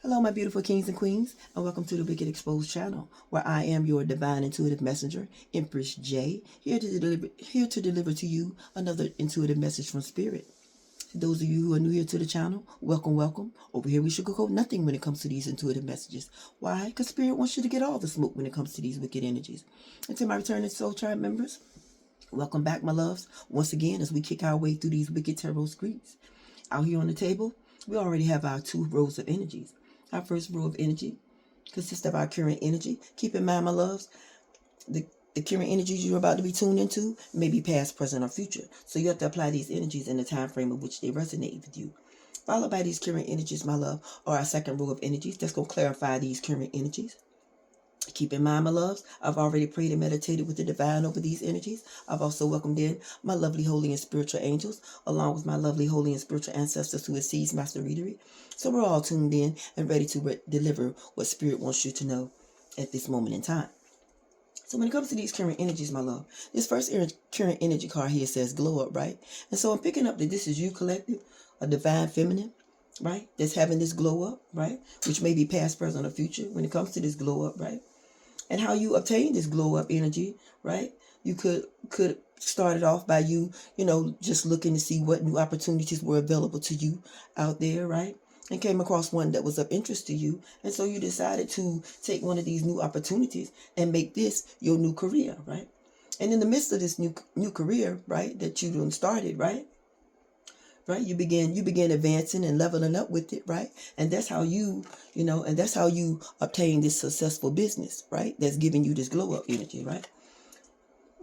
Hello, my beautiful kings and queens, and welcome to the Wicked Exposed channel, where I am your divine intuitive messenger, Empress J, here to deliver to you another intuitive message from Spirit. To those of you who are new here to the channel, welcome, welcome. Over here, we sugarcoat nothing when it comes to these intuitive messages. Why? Because Spirit wants you to get all the smoke when it comes to these wicked energies. And to my returning Soul Tribe members, welcome back, my loves, once again as we kick our way through these wicked tarot screens. Out here on the table, we already have our 2 rows of energies. Our first row of energy consists of our current energy. Keep in mind, my loves, the current energies you're about to be tuned into may be past, present, or future. So you have to apply these energies in the time frame of which they resonate with you. Followed by these current energies, my love, are our second row of energies. That's going to clarify these current energies. Keep in mind, my loves, I've already prayed and meditated with the divine over these energies. I've also welcomed in my lovely, holy, and spiritual angels, along with my lovely, holy, and spiritual ancestors who assist Master Readery. So we're all tuned in and ready to deliver what Spirit wants you to know at this moment in time. So when it comes to these current energies, my love, this first current energy card here says glow up, right? And so I'm picking up that this is you, collective, a divine feminine, right? That's having this glow up, right? Which may be past, present, or future when it comes to this glow up, right? And how you obtain this glow up energy, right? You could start it off by you just looking to see what new opportunities were available to you out there, right? And came across one that was of interest to you. And so you decided to take one of these new opportunities and make this your new career, right? And in the midst of this new career, right, that you done started, right? Right, you begin advancing and leveling up with it, right? And that's how you obtain this successful business, right? That's giving you this glow up energy, right?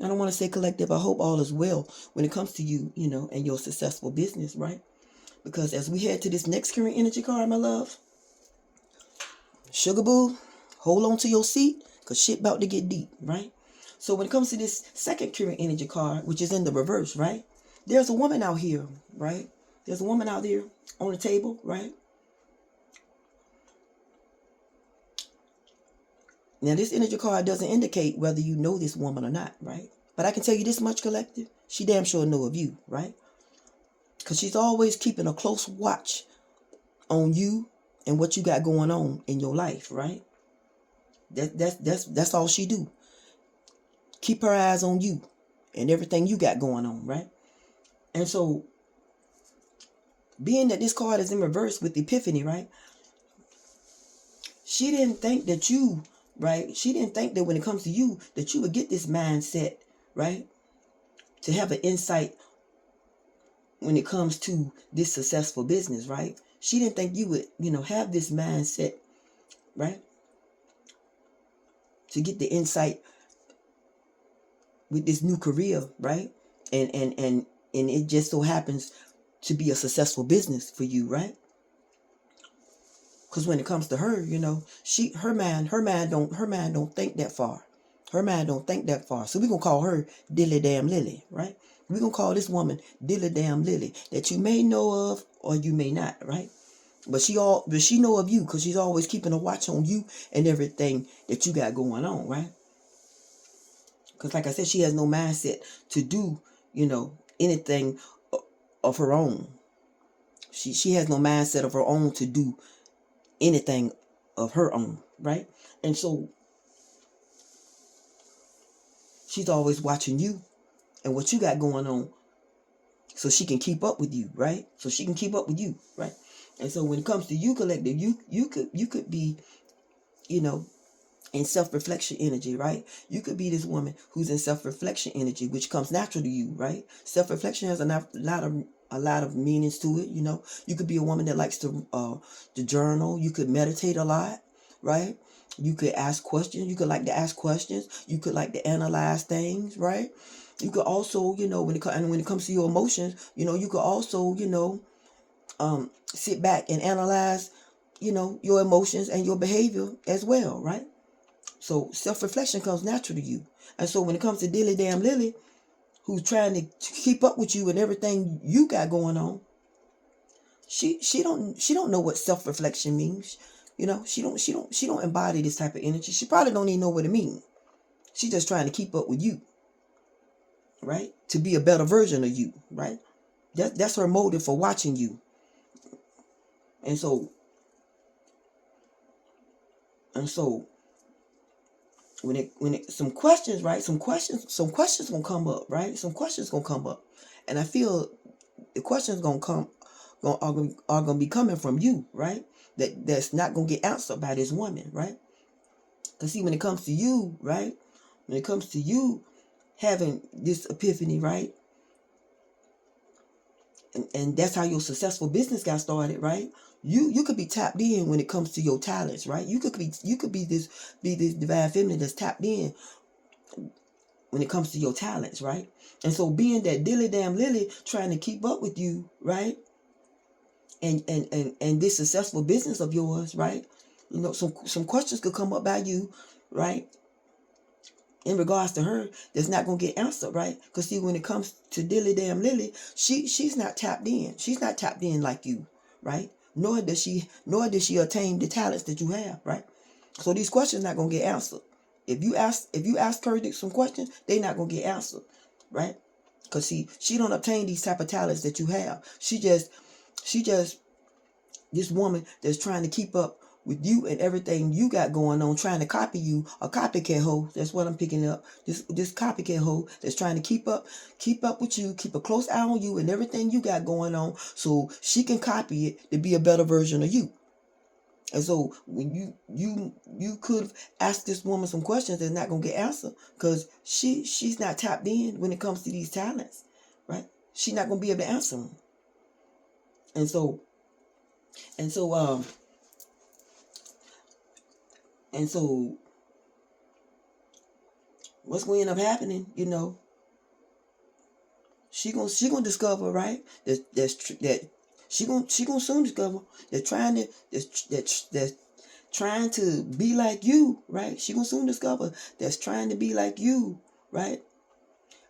I don't want to say collective. I hope all is well when it comes to you, and your successful business, right? Because as we head to this next current energy card, my love, sugar boo, hold on to your seat, because shit about to get deep, right? So when it comes to this second current energy card, which is in the reverse, right? There's a woman out here, right? There's a woman out there on the table, right? Now, this energy card doesn't indicate whether you know this woman or not, right? But I can tell you this much, collective. She damn sure know of you, right? Because she's always keeping a close watch on you and what you got going on in your life, right? That's all she do. Keep her eyes on you and everything you got going on, right? And so, being that this card is in reverse with Epiphany, right? She didn't think that you, right? She didn't think that when it comes to you, that you would get this mindset, right? To have an insight when it comes to this successful business, right? She didn't think you would, have this mindset, right? To get the insight with this new career, right? And it just so happens to be a successful business for you, right? Because when it comes to her, her mind don't think that far. Her mind don't think that far. So we're gonna call her Dilly Damn Lily, right? We're gonna call this woman Dilly Damn Lily, that you may know of or you may not, right? But she know of you because she's always keeping a watch on you and everything that you got going on, right? Because like I said, she has no mindset to do, anything of her own. She has no mindset of her own to do anything of her own, right? And so she's always watching you and what you got going on so she can keep up with you, right? So she can keep up with you, right? And so when it comes to you, collective, you could be, in self-reflection energy, right? You could be this woman who's in self-reflection energy, which comes natural to you, right? Self-reflection has a lot of meanings to it. You could be a woman that likes to journal. You could meditate a lot, right? You could ask questions. You could like to ask questions. You could like to analyze things, right? You could also, when it comes to your emotions, you could also, sit back and analyze, your emotions and your behavior as well, right? So self-reflection comes natural to you. And so when it comes to Dilly Damn Lily, who's trying to keep up with you and everything you got going on, she don't know what self-reflection means. She don't embody this type of energy. She probably don't even know what it means. She's just trying to keep up with you, right? To be a better version of you, right? That's her motive for watching you. And so And so when it some questions, right? Some questions gonna come up, right? Some questions gonna come up. And I feel the questions are gonna be coming from you, right? That's not gonna get answered by this woman, right? Because see, when it comes to you, right? When it comes to you having this epiphany, right? And that's how your successful business got started, right? You could be tapped in when it comes to your talents, right? You could be this divine feminine that's tapped in when it comes to your talents, right? And so being that dilly damn lily trying to keep up with you, right? And this successful business of yours, right? You know, some questions could come up by you, right? In regards to her, that's not gonna get answered, right? Because see, when it comes to dilly damn lily, she's not tapped in. She's not tapped in like you, right? Nor does she attain the talents that you have, right? So these questions not gonna get answered. If you ask her some questions, they not gonna get answered, right? Because see, she don't obtain these type of talents that you have. She just this woman that's trying to keep up with you and everything you got going on, trying to copy you, a copycat hoe. That's what I'm picking up. This copycat hoe that's trying to keep up with you, keep a close eye on you and everything you got going on, so she can copy it to be a better version of you. And so when you could ask this woman some questions that's not gonna get answered because she's not tapped in when it comes to these talents, right? She's not gonna be able to answer them. And so and so um and so what's going to end up happening, you know, she gonna discover, right, that she gonna soon discover that trying to be like you, right? She gonna soon discover that's trying to be like you, right,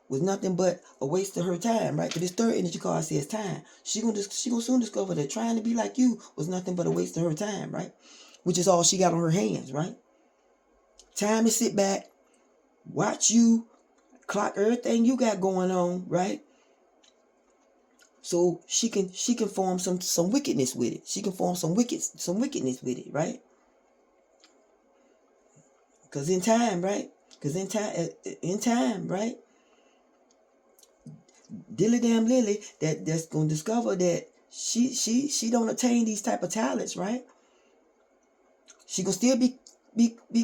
was nothing but a waste of her time, right? Because this third energy card says time. She gonna soon discover that trying to be like you was nothing but a waste of her time, right? Which is all she got on her hands, right? Time to sit back, watch you, clock everything you got going on, right? So she can form some wickedness with it. She can form some wickedness with it, right? Because in time, right? Because in time, right? Dilly damn Lily that's gonna discover that she don't attain these type of talents, right? She gonna still be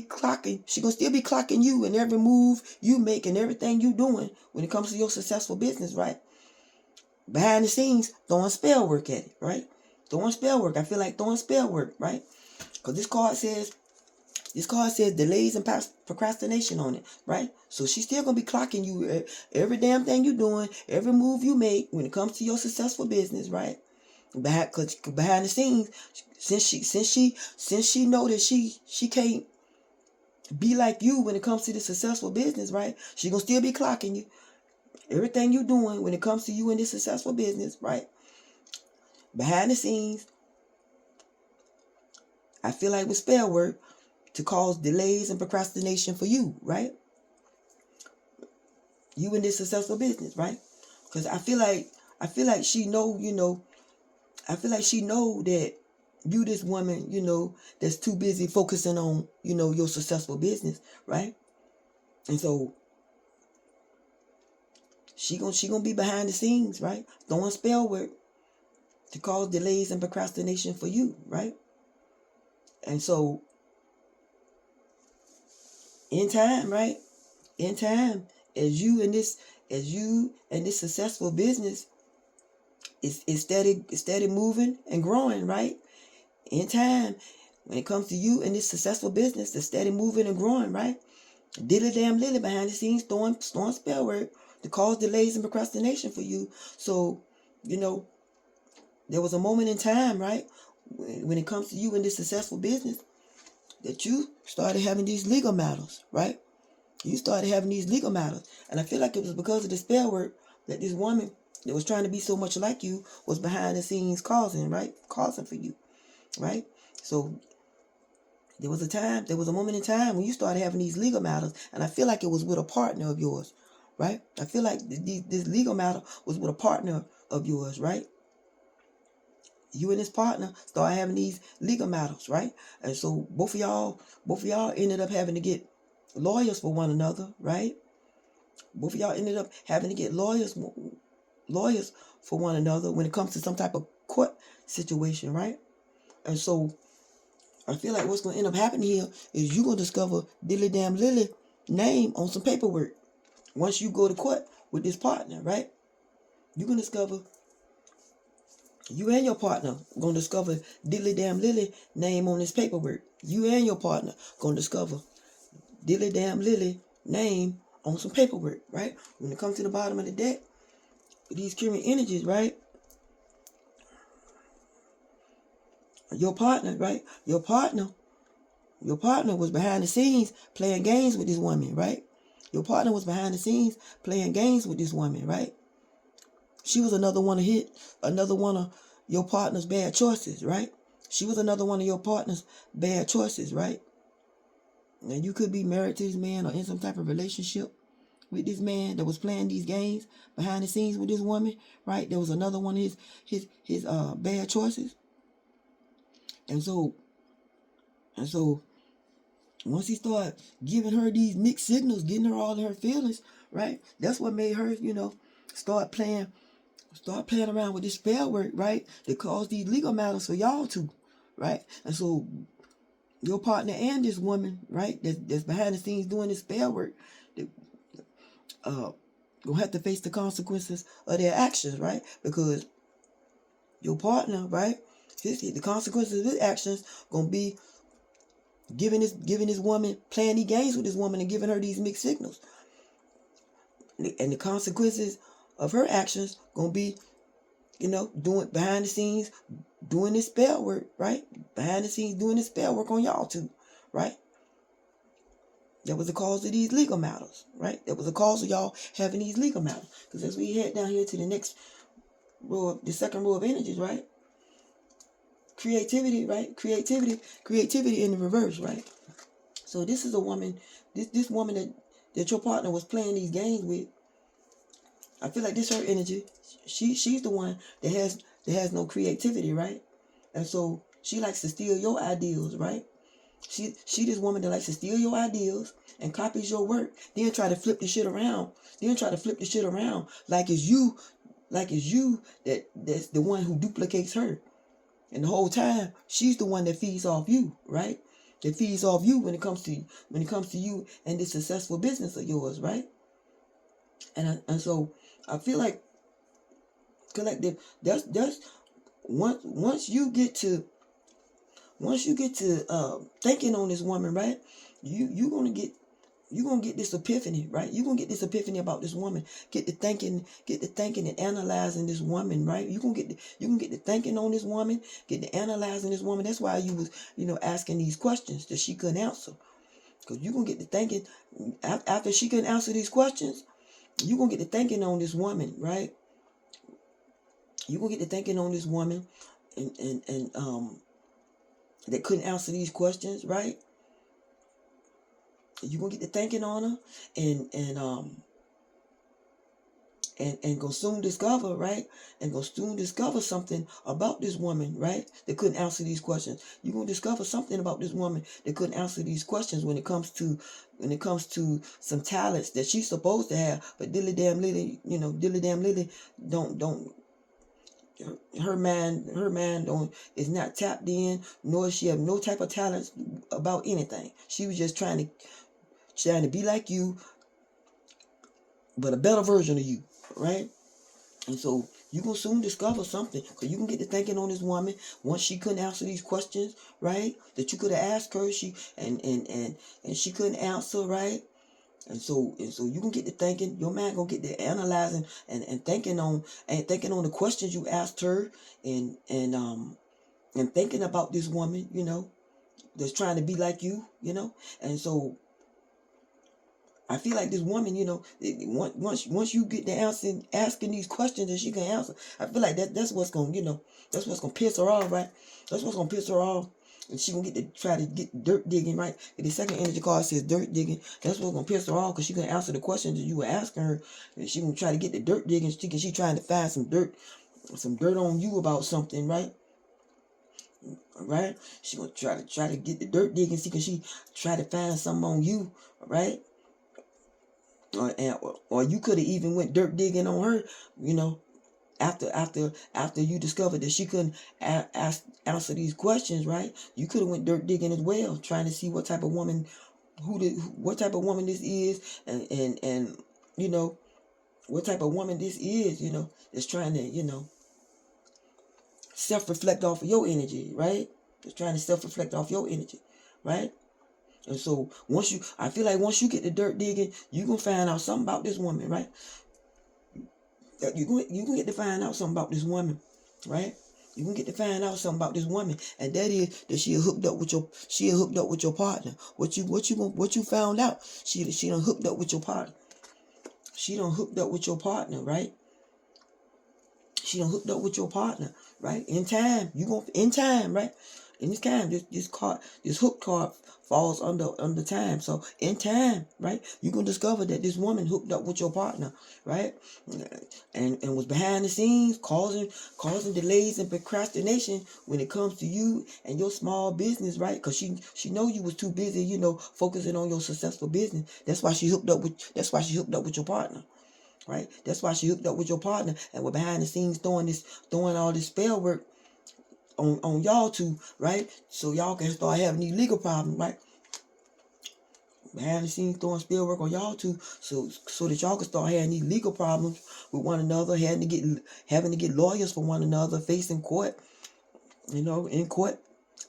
clocking. She gonna still be clocking you in every move you make and everything you doing when it comes to your successful business, right? Behind the scenes, throwing spell work at it, right? Throwing spell work. I feel like throwing spell work, right? Because this card says delays and procrastination on it, right? So she's still gonna be clocking you every damn thing you doing, every move you make when it comes to your successful business, right? Behind the scenes, since she know that she can't be like you when it comes to the successful business, right? She gonna still be clocking you. Everything you doing when it comes to you in this successful business, right? Behind the scenes, I feel like with spell work to cause delays and procrastination for you, right? You in this successful business, right? Because I feel like she know, you know, I feel like she know that you this woman, you know, that's too busy focusing on, you know, your successful business, right? And so she gonna be behind the scenes, right? Throwing spell work to cause delays and procrastination for you, right? And so in time, right? In time, as you and this successful business is steady moving and growing, right? In time, when it comes to you and this successful business that's steady moving and growing, right? Dilly damn lily behind the scenes throwing spell work to cause delays and procrastination for you. So, you know, there was a moment in time, right, when it comes to you and this successful business that you started having these legal matters, right? You started having these legal matters. And I feel like it was because of the spell work that this woman that was trying to be so much like you was behind the scenes causing, right? Causing for you, right? So there was a moment in time when you started having these legal matters, and I feel like it was with a partner of yours, right? I feel like this legal matter was with a partner of yours, right? you and this partner start having these legal matters, right? And so both of y'all ended up having to get lawyers for one another, right? Both of y'all ended up having to get lawyers for one another when it comes to some type of court situation, right? And so I feel like what's going to end up happening here is you're going to discover Dilly Damn Lily name on some paperwork. Once you go to court with this partner, right? You're going to discover, you and your partner going to discover Dilly Damn Lily name on this paperwork. You and your partner going to discover Dilly Damn Lily name on some paperwork, right? When it comes to the bottom of the deck, these karmic energies, right? Your partner, right? Your partner was behind the scenes playing games with this woman, right? Your partner was behind the scenes playing games with this woman, right? She was another one of your partner's bad choices, right? She was another one of your partner's bad choices, right? And you could be married to this man or in some type of relationship with this man that was playing these games behind the scenes with this woman, right? There was another one of his bad choices. And so once he started giving her these mixed signals, getting her all her feelings, right? That's what made her, start playing around with this spell work, right? That caused these legal matters for y'all too, right? And so your partner and this woman, right, that's behind the scenes doing this spell work, gonna have to face the consequences of their actions, right? Because your partner, right, the consequences of his actions gonna be giving this woman, playing these games with this woman and giving her these mixed signals. And the consequences of her actions gonna be, doing behind the scenes, doing this spell work, right? Behind the scenes doing this spell work on y'all too, right? That was the cause of these legal matters, right? That was the cause of y'all having these legal matters. Because as we head down here to the next row, the second row of energies, right? Creativity, right? Creativity in the reverse, right? So this is a woman, this woman that your partner was playing these games with. I feel like this her energy. She's the one that has no creativity, right? And so she likes to steal your ideals, right? She this woman that likes to steal your ideals and copies your work, then try to flip the shit around. Like it's you that's the one who duplicates her. And the whole time, she's the one that feeds off you, right? That feeds off you when it comes to you and this successful business of yours, right? And so I feel like collective. That's once you get to thinking on this woman, right? You're gonna get this epiphany, right? You're gonna get this epiphany about this woman. Get the thinking and analyzing this woman, right? You can get the thinking on this woman, get the analyzing this woman. That's why you was, asking these questions that she couldn't answer. Because you're gonna get the thinking after she couldn't answer these questions, you're gonna get the thinking on this woman, right? You're gonna get the thinking on this woman and that couldn't answer these questions, right? You're gonna get the thinking on her and go soon discover, right? And go soon discover something about this woman, right? That couldn't answer these questions. You're gonna discover something about this woman that couldn't answer these questions when it comes to some talents that she's supposed to have, but Dilly Damn Lily don't her mind is not tapped in, nor does she have no type of talents about anything. She was just trying to be like you, but a better version of you, right? And so you can soon discover something, because you can get to thinking on this woman once she couldn't answer these questions, right? That you could have asked her, and she couldn't answer, right? And so you can get to thinking. Your man gonna get to analyzing and thinking on the questions you asked her, and thinking about this woman, that's trying to be like you, And so I feel like this woman, once you get to asking these questions that she can answer, I feel like that's what's gonna, that's what's gonna piss her off, right? That's what's gonna piss her off. And she gonna get to try to get dirt digging, right? And the second energy card says dirt digging. That's what's gonna piss her off, because she gonna answer the questions that you were asking her, and she gonna try to get the dirt digging. She trying to find some dirt on you about something, right? right? She gonna try to get the dirt digging, see can she try to find something on you, right? Or you could have even went dirt digging on her, you know, after you discovered that she couldn't answer these questions, right? You could have went dirt digging as well, trying to see what type of woman, what type of woman this is, and you know what type of woman this is, you know, that's trying to, you know, self-reflect off of your energy, right? It's trying to self-reflect off your energy, right? And so I feel like once you get the dirt digging, you gonna find out something about this woman, right? You can get to find out something about this woman, right? You can get to find out something about this woman, and that is that she hooked up with your partner. What you found out? She done hooked up with your partner. She done hooked up with your partner, right? She done hooked up with your partner, right? In time, right? In this time, this hook card falls under time. So in time, right, you can discover that this woman hooked up with your partner, right, and was behind the scenes causing delays and procrastination when it comes to you and your small business, right? Because she know you was too busy, you know, focusing on your successful business. That's why she hooked up with your partner. Right? That's why she hooked up with your partner and were behind the scenes doing all this spell work on y'all two, right? So y'all can start having these legal problems, right? Behind the scenes doing spell work on y'all two, so that y'all can start having these legal problems with one another, having to get lawyers for one another, facing court, you know, in court,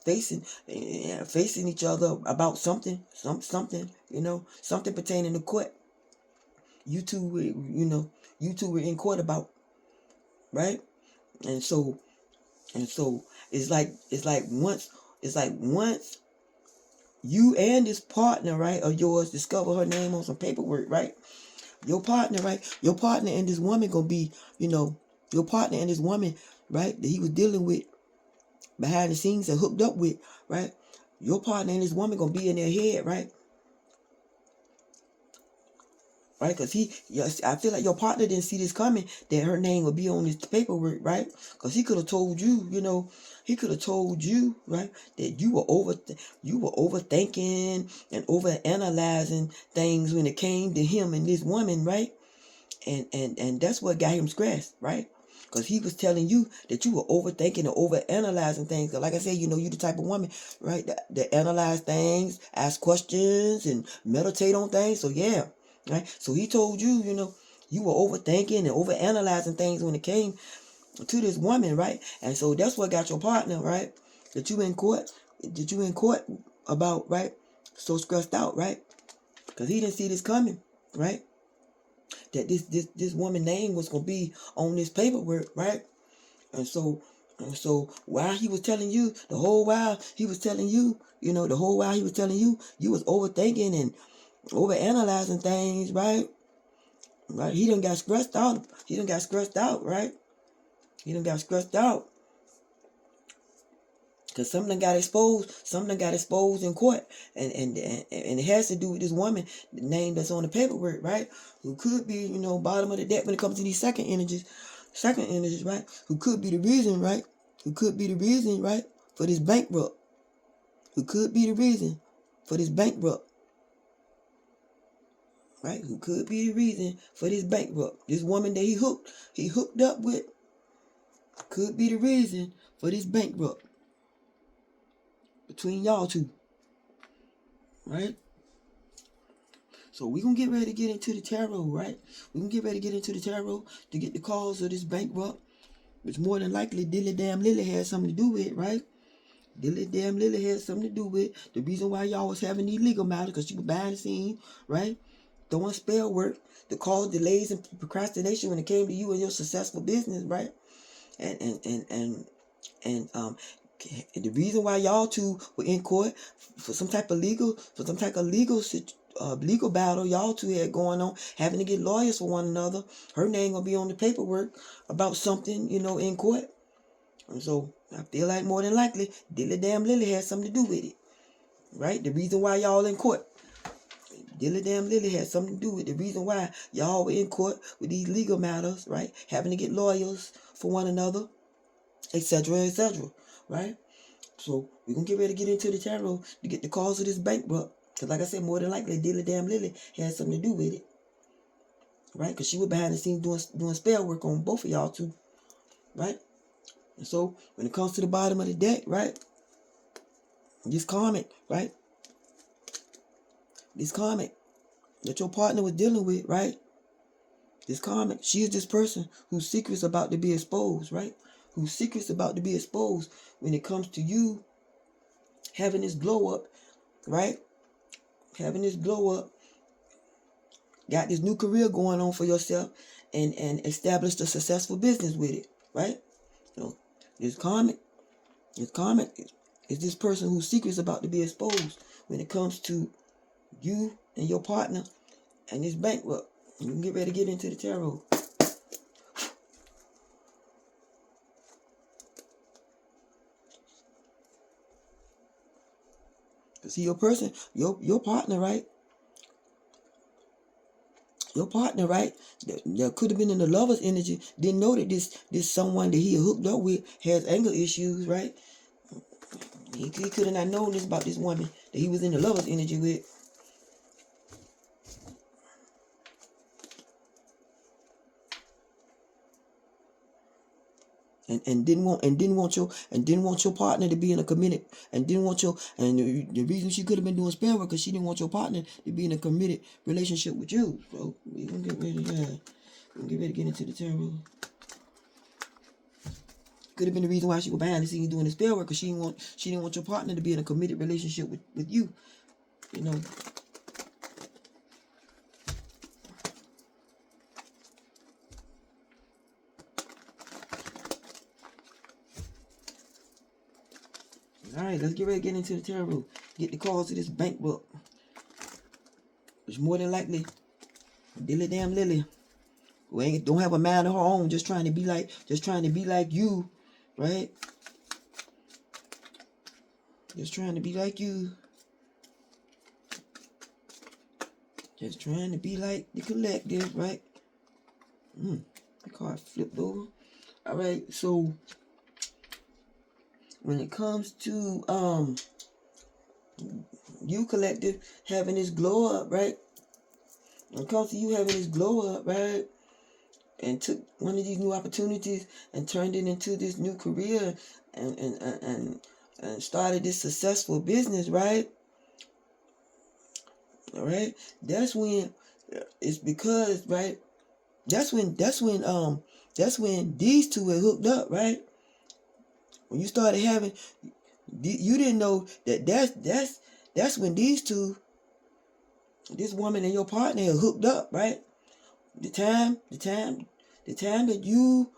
facing each other about something, you know, something pertaining to court. You two were in court about, right? And so it's like once you and this partner, right, of yours discover her name on some paperwork, right? Your partner, right? Your partner and this woman gonna be, you know, your partner and this woman, right, that he was dealing with behind the scenes and hooked up with, right? Your partner and this woman gonna be in their head, right? Right, because I feel like your partner didn't see this coming, that her name would be on this paperwork, right? Because he could have told you, you know, right, that you were overthinking and over analyzing things when it came to him and this woman, right? And that's what got him stressed, right? Because he was telling you that you were overthinking and over analyzing things. Like I said, you know, you the type of woman, right, that analyze things, ask questions, and meditate on things. So yeah, right. So he told you, you know, you were overthinking and over analyzing things when it came to this woman, right? And so that's what got your partner, right, that you in court about, right, so stressed out, right? Because he didn't see this coming, right? That this woman name was gonna be on this paperwork, right? And so while he was telling you, the whole while he was telling you, you know, you was overthinking and over analyzing things, right? Right? He done got stressed out, right? He done got stressed out. Because something got exposed in court. And it has to do with this woman, the name that's on the paperwork, right? Who could be, you know, bottom of the deck when it comes to these second energies, right? Who could be the reason, right? For this bankrupt. Who could be the reason for this bankrupt, right? Who could be the reason for this bankrupt. This woman that he hooked up with could be the reason for this bankrupt between y'all two, right? So we're going to get ready to get into the tarot, right? We're going to get ready to get into the tarot to get the cause of this bankrupt, which more than likely Dilly Damn Lily had something to do with, right? Dilly Damn Lily had something to do with the reason why y'all was having these legal matters, because she was behind the scenes, right? Throwing spell work to cause delays and procrastination when it came to you and your successful business, right? And the reason why y'all two were in court for some type of legal legal battle y'all two had going on, having to get lawyers for one another. Her name gonna be on the paperwork about something, you know, in court. And so I feel like more than likely Dilly Damn Lily had something to do with it, right? The reason why y'all in court, Dilly Damn Lily had something to do with the reason why y'all were in court with these legal matters, right? Having to get lawyers for one another, etc., right? So we're going to get ready to get into the tarot to get the cause of this bankrupt. Because like I said, more than likely, Dilly Damn Lily had something to do with it. Right? Because she was behind the scenes doing spell work on both of y'all too. Right? And so when it comes to the bottom of the deck, right? This karmic, right? This karmic that your partner was dealing with, right? This karmic, she is this person whose secret's about to be exposed, right? Whose secret's about to be exposed when it comes to you having this glow up, right? Having this glow up, got this new career going on for yourself, and established a successful business with it, right? So this karmic is this person whose secret's about to be exposed when it comes to you and your partner and this bankrupt. You can get ready to get into the tarot. See, your person, your partner, right? Your partner, right? That could have been in the lover's energy. Didn't know that this someone that he hooked up with has anger issues, right? He could have not known this about this woman that he was in the lover's energy with. And didn't want your partner to be in a committed, and the reason she could have been doing spell work because she didn't want your partner to be in a committed relationship with you. So we're gonna get ready to get into the tarot. Could have been the reason why she was behind the scenes doing the spell work because she didn't want your partner to be in a committed relationship with you. You know. Alright, let's get ready to get into the tarot. Get the cause of this bankrupt. Which more than likely, Dilly Damn Lily, who don't have a mind of her own, just trying to be like you, right? Just trying to be like you. Just trying to be like the collective, right? The card flipped over. Alright, so when it comes to you collective having this glow up, right? When it comes to you having this glow up, right? And took one of these new opportunities and turned it into this new career and started this successful business, right? All right. That's when it's because, right? That's when these two were hooked up, right? When you started having, you didn't know that's when these two, this woman and your partner, are hooked up, right? The time that you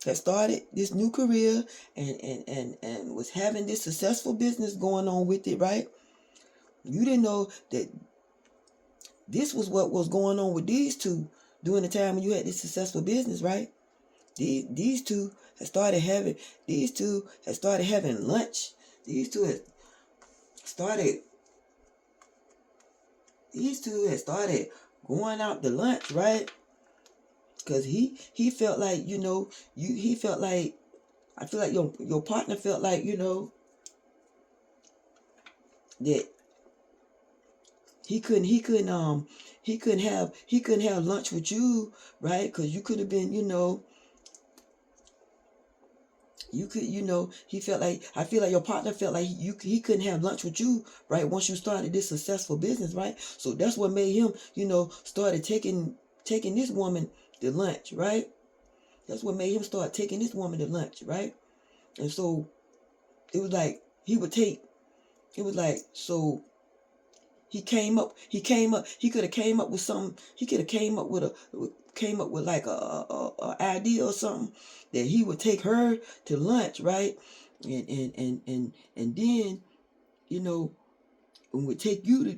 had started this new career and was having this successful business going on with it, right? You didn't know that this was what was going on with these two during the time when you had this successful business, right? These two had started having lunch. These two had started going out to lunch, right? Because he felt like, he felt like, I feel like your partner felt like, that he couldn't have lunch with you, right? Because you could have been, he felt like, I feel like your partner felt like he couldn't have lunch with you, right? Once you started this successful business, right? So that's what made him, started taking this woman to lunch, right? That's what made him start taking this woman to lunch, right? And so it was like so he could have came up with something. He could have came up with like a idea or something that he would take her to lunch, right? And then, and would took you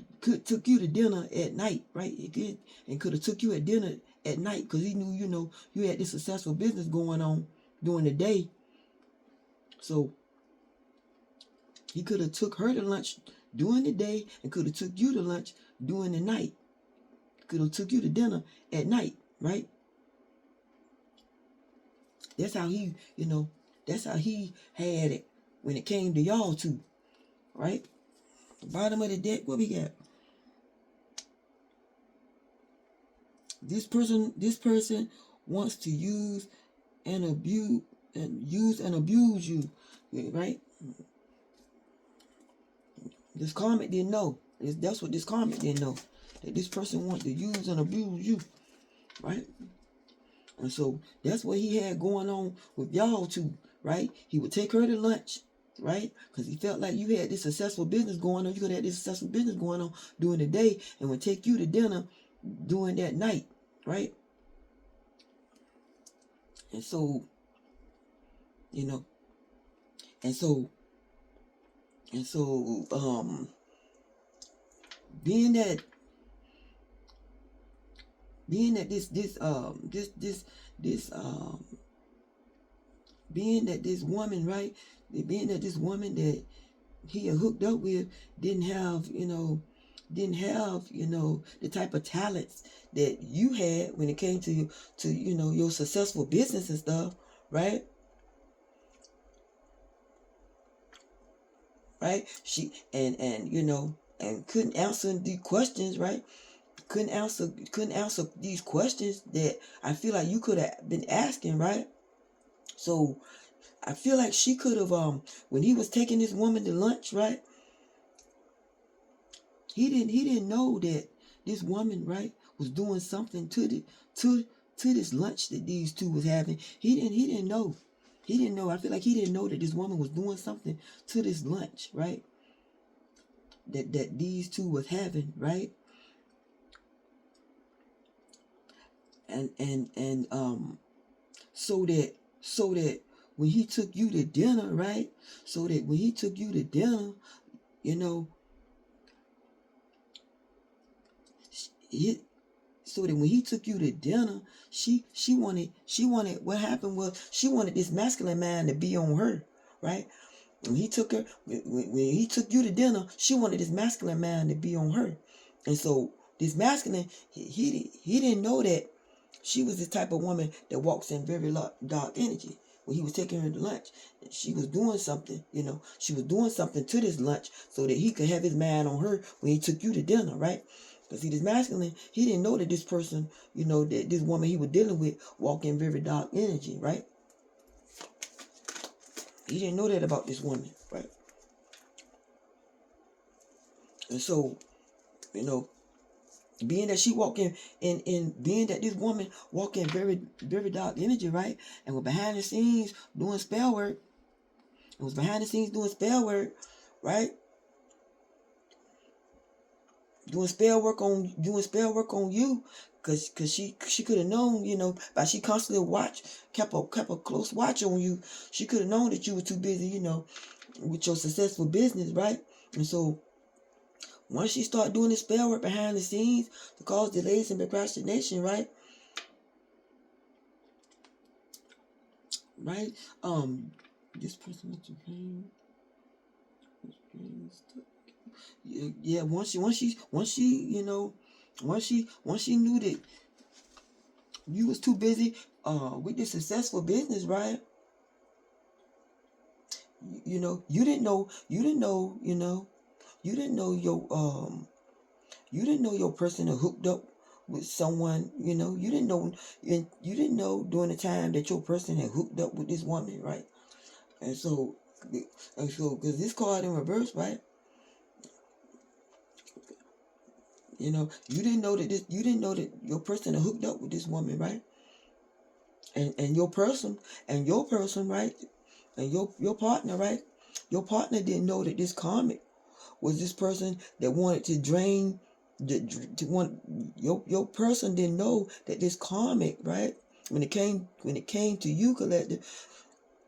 to dinner at night, right? It could have took you at dinner at night because he knew, you had this successful business going on during the day. So he could have took her to lunch during the day and could have took you to lunch during the night. Could have took you to dinner at night, right? That's how he had it when it came to y'all two, right? The bottom of the deck, what we got? This person wants to use and abuse you, right? This karmic didn't know. That's what this karmic didn't know. That this person wants to use and abuse you, right? And so that's what he had going on with y'all too, right? He would take her to lunch, right? Because he felt like you had this successful business going on. You could have this successful business going on during the day and would take you to dinner during that night, right? And so, you know, and so, being that being that this woman, right? Being that this woman that he had hooked up with didn't have the type of talents that you had when it came to your successful business and stuff, right? Right? She and couldn't answer the questions, right? Couldn't answer these questions that I feel like you could have been asking, right? So I feel like she could have when he was taking this woman to lunch, right? He didn't know that this woman, right, was doing something to this lunch that these two was having. He didn't know. He didn't know. I feel like he didn't know that this woman was doing something to this lunch, right? That these two was having, right? And so that when he took you to dinner, right? So that when he took you to dinner, so that when he took you to dinner, she wanted what happened was she wanted this masculine man to be on her, right? When he took you to dinner, she wanted this masculine man to be on her. And so this masculine, he didn't know that she was the type of woman that walks in very dark energy. When he was taking her to lunch, she was doing something, she was doing something to this lunch so that he could have his man on her when he took you to dinner, right? Because see, this masculine, he didn't know that this person, that this woman he was dealing with walked in very dark energy, right? He didn't know that about this woman, right? And so, being that she walk in being that this woman walk in very, very dark energy, right? And was behind the scenes doing spell work. Right? Doing spell work on you. Cause she could have known, by she constantly kept a close watch on you. She could have known that you were too busy, with your successful business, right? And so once she started doing this spell work behind the scenes to cause delays and procrastination, right? Right? This person with your pain. Yeah, once she knew that you was too busy with this successful business, right? You didn't know your person that hooked up with someone, you didn't know during the time that your person had hooked up with this woman, right? And so because this card in reverse, right? You didn't know that your person had hooked up with this woman, right? And your person, right? And your partner, right? Your partner didn't know that this karmic was this person that wanted to drain your person didn't know that this karmic, right? When it came to you, collective,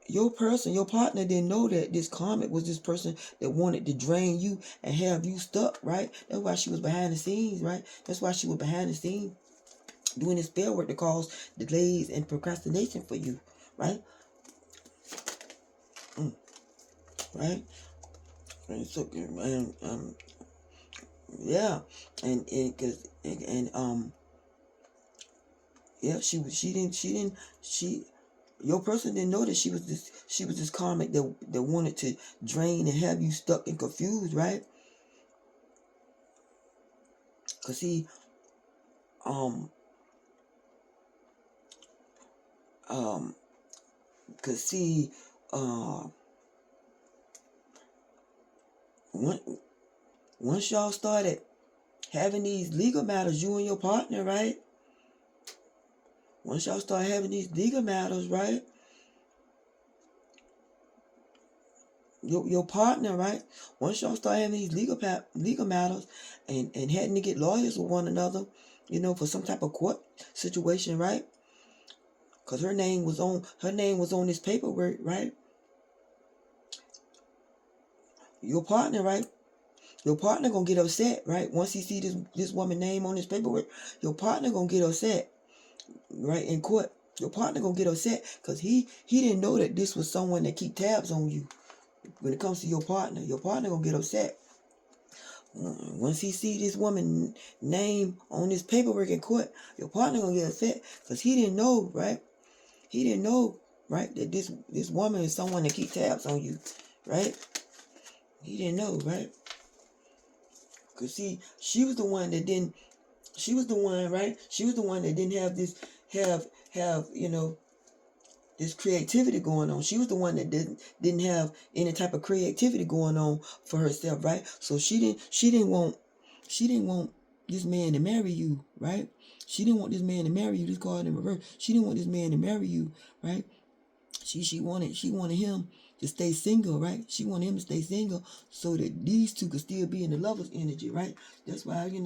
your partner didn't know that this karmic was this person that wanted to drain you and have you stuck, right? That's why she was behind the scenes, right? That's why she was behind the scenes doing this spell work to cause delays and procrastination for you, right? Right? And so, yeah, and yeah, she Your person didn't know that she was this karmic that wanted to drain and have you stuck and confused, right? Cause see, um, um, cause see, uh, once y'all started having these legal matters, you and your partner, right? Once y'all start having these legal matters, right? Your partner, right? Once y'all start having these legal matters and having to get lawyers with one another, for some type of court situation, right? Cause her name was on this paperwork, right? Your partner, right? Your partner gonna get upset, right? Once he see this woman name on this paperwork, your partner gonna get upset, right? In court, your partner gonna get upset because he didn't know that this was someone that keep tabs on you. When it comes to your partner gonna get upset. Once he see this woman name on this paperwork in court, your partner gonna get upset because he didn't know, right? He didn't know, right, that this woman is someone that keep tabs on you, right? He didn't know, right? Cause see, she was the one, right? She was the one that didn't have this creativity going on. She was the one that didn't have any type of creativity going on for herself, right? So she didn't want this man to marry you, right? She didn't want this man to marry you. This card in reverse. She didn't want this man to marry you, right? She wanted him to stay single, right? She wanted him to stay single so that these two could still be in the lover's energy, right? That's why he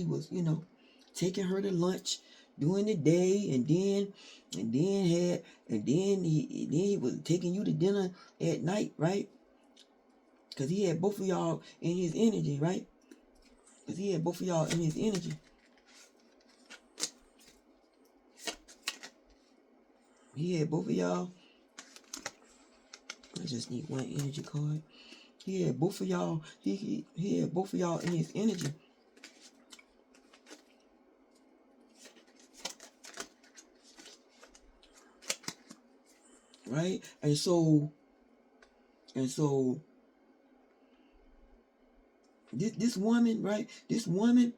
was, taking her to lunch during the day, and then he was taking you to dinner at night, right? Because he had both of y'all in his energy, right? Because he had both of y'all in his energy. He had both of y'all. I just need one energy card. He had both of y'all. He had both of y'all in his energy. Right? And so this woman, right? This woman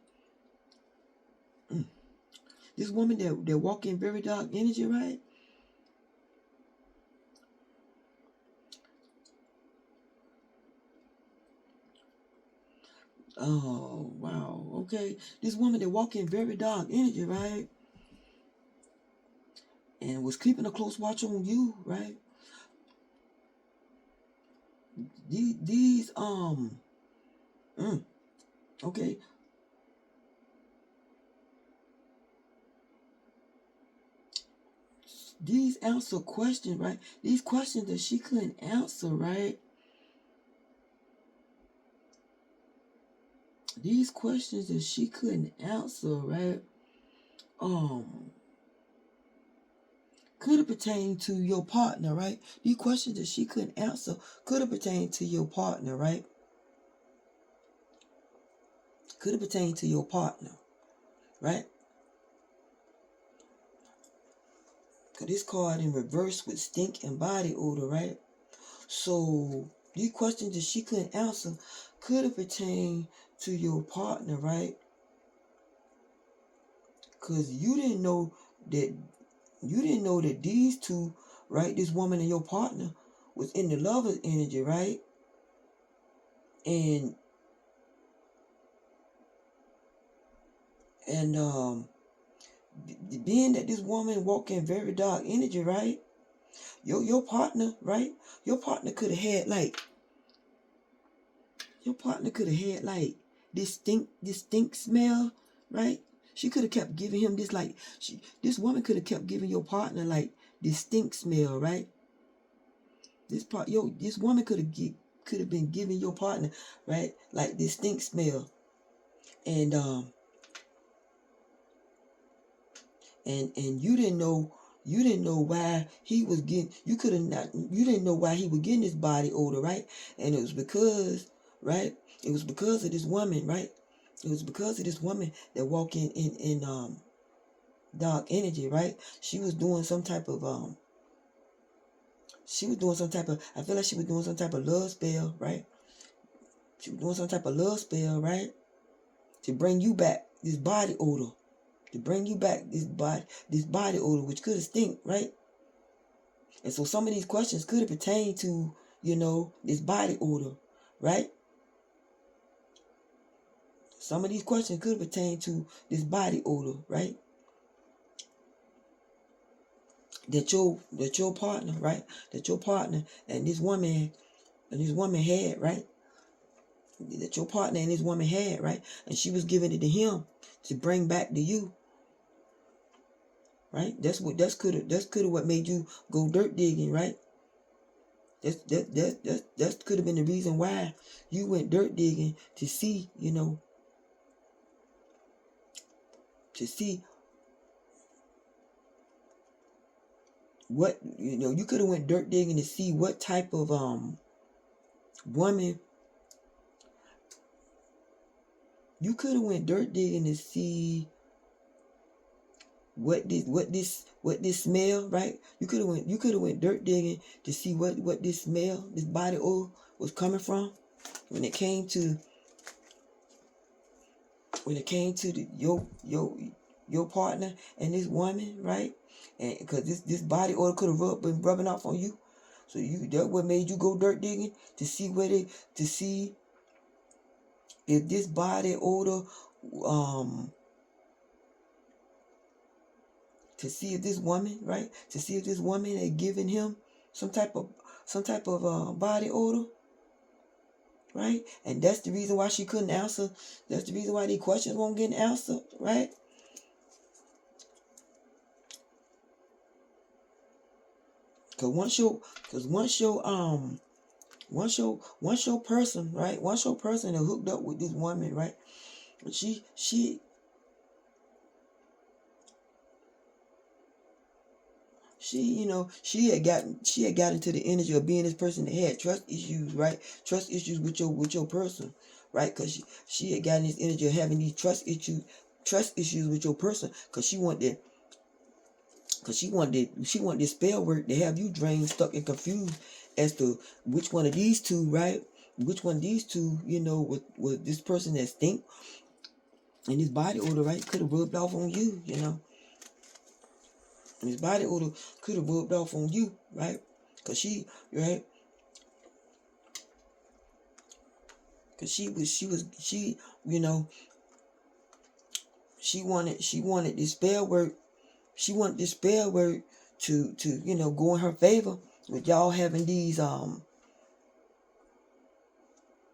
that walk in very dark energy, right? Oh, wow. Okay. This woman that walk in very dark energy, right? And was keeping a close watch on you, right? These okay. These answer questions, right? These questions that she couldn't answer, right? These questions that she couldn't answer, right? Could have pertained to your partner, right? These questions that she couldn't answer could have pertained to your partner, right? Could have pertained to your partner, right? Because this card in reverse with stink and body odor, right? So these questions that she couldn't answer could have pertained to your partner, right? Because you didn't know that these two, right, this woman and your partner was in the lover's energy, right? And being that this woman walk in very dark energy, right? Your partner, right? Your partner could have had like distinct smell, right? She could have kept giving him this this woman could have kept giving your partner like distinct smell, right? This woman could have been giving your partner, right, like distinct smell. And and you didn't know why he was getting, you didn't know why he was getting this body odor, right? And it was because, right, it was because of this woman, right? It was because of this woman that walked in dark energy, right? She was doing some type of She was doing some type of, I feel like she was doing some type of love spell, right? She was doing some type of love spell, right? To bring you back this body odor. To bring you back this body odor, which could have stink, right? And so some of these questions could have pertained to, this body odor, right? Some of these questions could pertain to this body odor, right? That your partner, right? That your partner and this woman had, right? That your partner and this woman had, right? And she was giving it to him to bring back to you, right? That's could have what made you go dirt digging, right? That could have been the reason why you went dirt digging to see, to see what, you could have went dirt digging to see what type of woman. You could have went dirt digging to see what this smell, right? You could have went dirt digging to see what this smell, this body oil was coming from when it came to your partner and this woman, right? And because this body oil could have been rubbing off on you, so that what made you go dirt digging to see if this body odor, to see if this woman, right? To see if this woman had given him some type of body odor, right? And that's the reason why she couldn't answer. That's the reason why these questions won't get answered, right? Because once your person, right? Once your person is hooked up with this woman, right? She she had got into the energy of being this person that had trust issues, right? Trust issues with your person, right? Because she had gotten this energy of having these trust issues with your person, because she wanted this spell work to have you drained, stuck, and confused as to which one of these two, right? Which one of these two, with this person that stink and this body odor, right, could have rubbed off on you, And his body odor could have rubbed off on you, right? Because she, right? Because she wanted this spell work. She wanted this spell work to go in her favor with y'all having these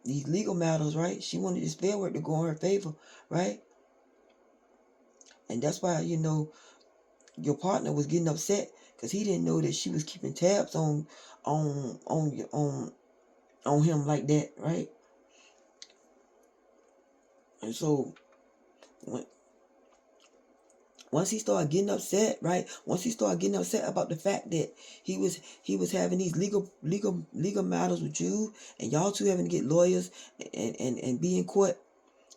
legal matters, right? She wanted this spell work to go in her favor, right? And that's why, your partner was getting upset, because he didn't know that she was keeping tabs on him like that, right? And so once he started getting upset, right? Once he started getting upset about the fact that he was having these legal matters with you, and y'all two having to get lawyers and be in court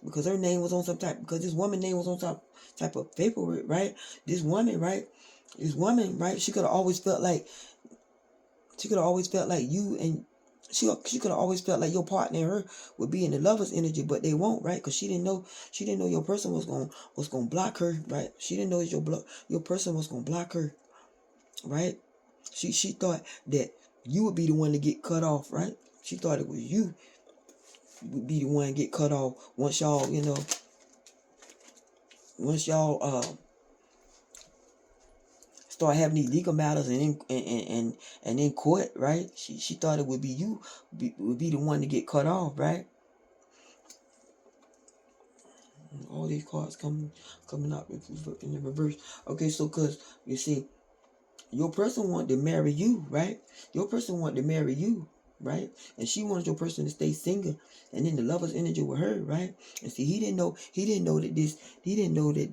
because her name was on because this woman's name was on some type of paperwork, right? This woman, right? She could have always felt like you, and she could have always felt like your partner and her would be in the lover's energy, but they won't, right? Because she didn't know your person was gonna block her, right? She didn't know your person was gonna block her, right? She thought that you would be the one to get cut off, right? She thought it was you would be the one to get cut off once y'all start having these legal matters and in court, right? She thought it would be you would be the one to get cut off, right? All these cards coming out in the reverse. Okay, so because you see, your person wanted to marry you, right? Your person wanted to marry you, right? And she wanted your person to stay single and in the lover's energy with her, right? And see, he didn't know that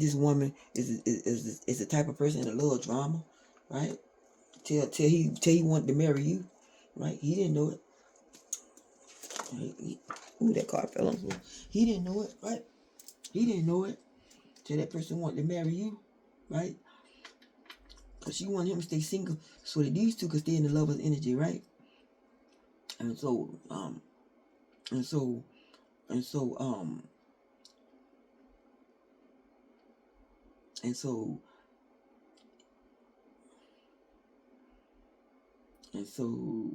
this woman is the type of person that love drama, right? Till he wanted to marry you, right? He didn't know it. Ooh, that card fell on me. He didn't know it, right? He didn't know it till that person wanted to marry you, right? She wanted him to stay single so that these two could stay in the lover's energy, right? And so, and so, and so, and so, and so,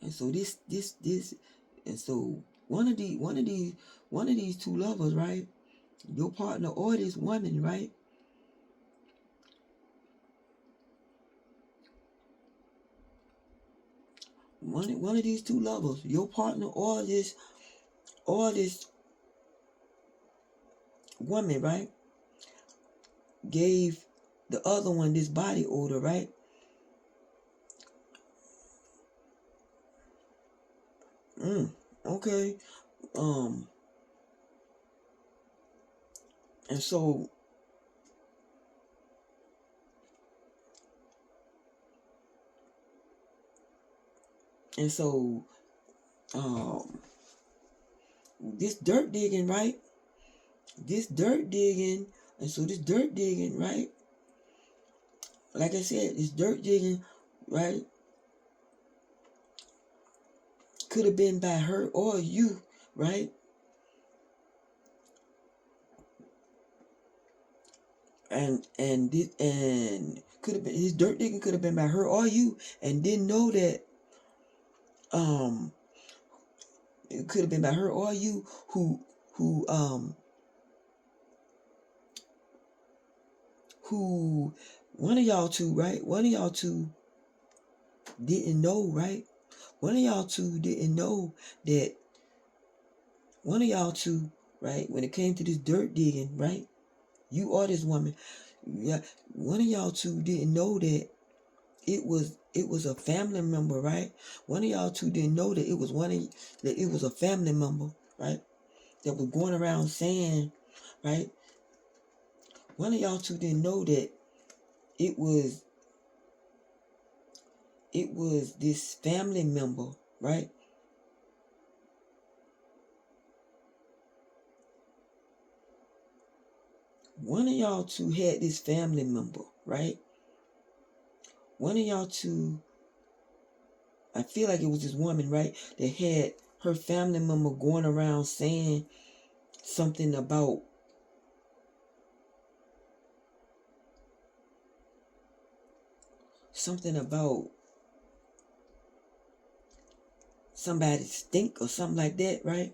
and so this, and so one of these two lovers, right? Your partner or this woman, right? One of these two lovers, your partner or this woman, right, gave the other one this body odor, right? Okay. And so this dirt digging, right? This dirt digging, and so this dirt digging, right? Like I said, this dirt digging, right, could have been by her or you, right? And could have been, this dirt digging could have been by her or you, and didn't know that it could have been by her or you who one of y'all two, right? One of y'all two didn't know, right? One of y'all two didn't know that one of y'all two, right, when it came to this dirt digging, right? You or this woman, yeah, one of y'all two didn't know that it was a family member, right? One of y'all two didn't know that it was a family member, right? That was going around saying, right? One of y'all two didn't know that it was this family member, right? One of y'all two had this family member, right? One of y'all two, I feel like it was this woman, right, that had her family member going around saying something about somebody stink or something like that, right?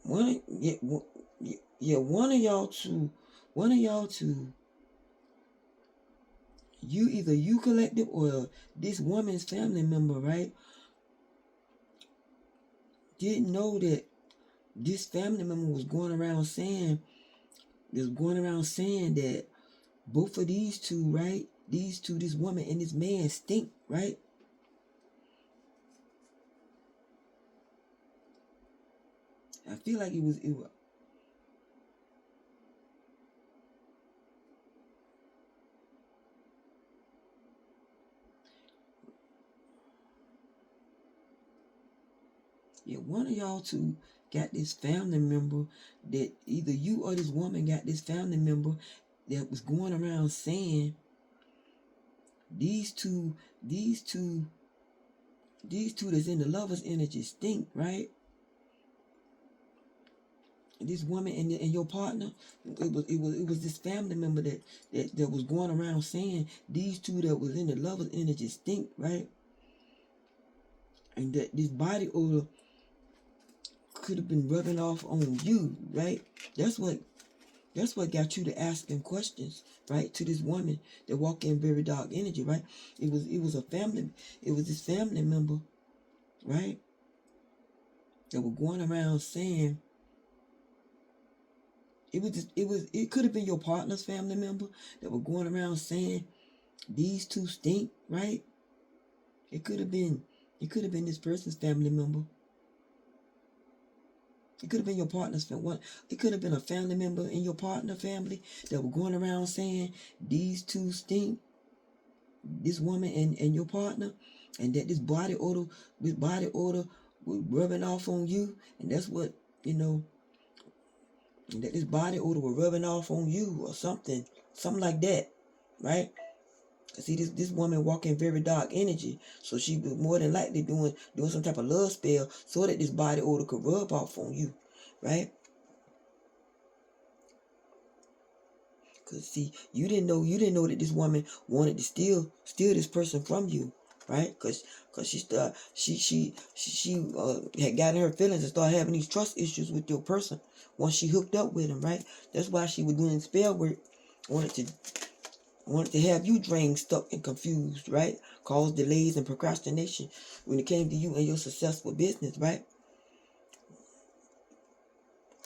One of y'all two, either you collective or this woman's family member, right, didn't know that this family member was going around saying that both of these two, right, this woman and this man stink, right? I feel like it was yeah, one of y'all two got this family member that either you or this woman got this family member that was going around saying these two that's in the lover's energy stink, right? This woman and your partner, it was this family member that was going around saying these two that was in the lover's energy stink, right? And that this body odor could have been rubbing off on you, right? That's what got you to asking questions, right? To this woman that walked in very dark energy, right? It was this family member, right? That were going around saying it could have been your partner's family member that were going around saying these two stink, right? It could have been this person's family member. It could have been your partner's family. It could have been a family member in your partner family that were going around saying these two stink, this woman and your partner, and that this body odor was rubbing off on you, and that's what And that this body odor was rubbing off on you or something like that, right? See, this woman walking very dark energy, so she was more than likely doing some type of love spell so that this body odor could rub off on you, right? Cause see, you didn't know that this woman wanted to steal this person from you, right? Cause she had gotten her feelings and started having these trust issues with your person once she hooked up with him, right? That's why she was doing spell work, wanted to have you drained, stuck, and confused, right? Cause delays and procrastination when it came to you and your successful business, right?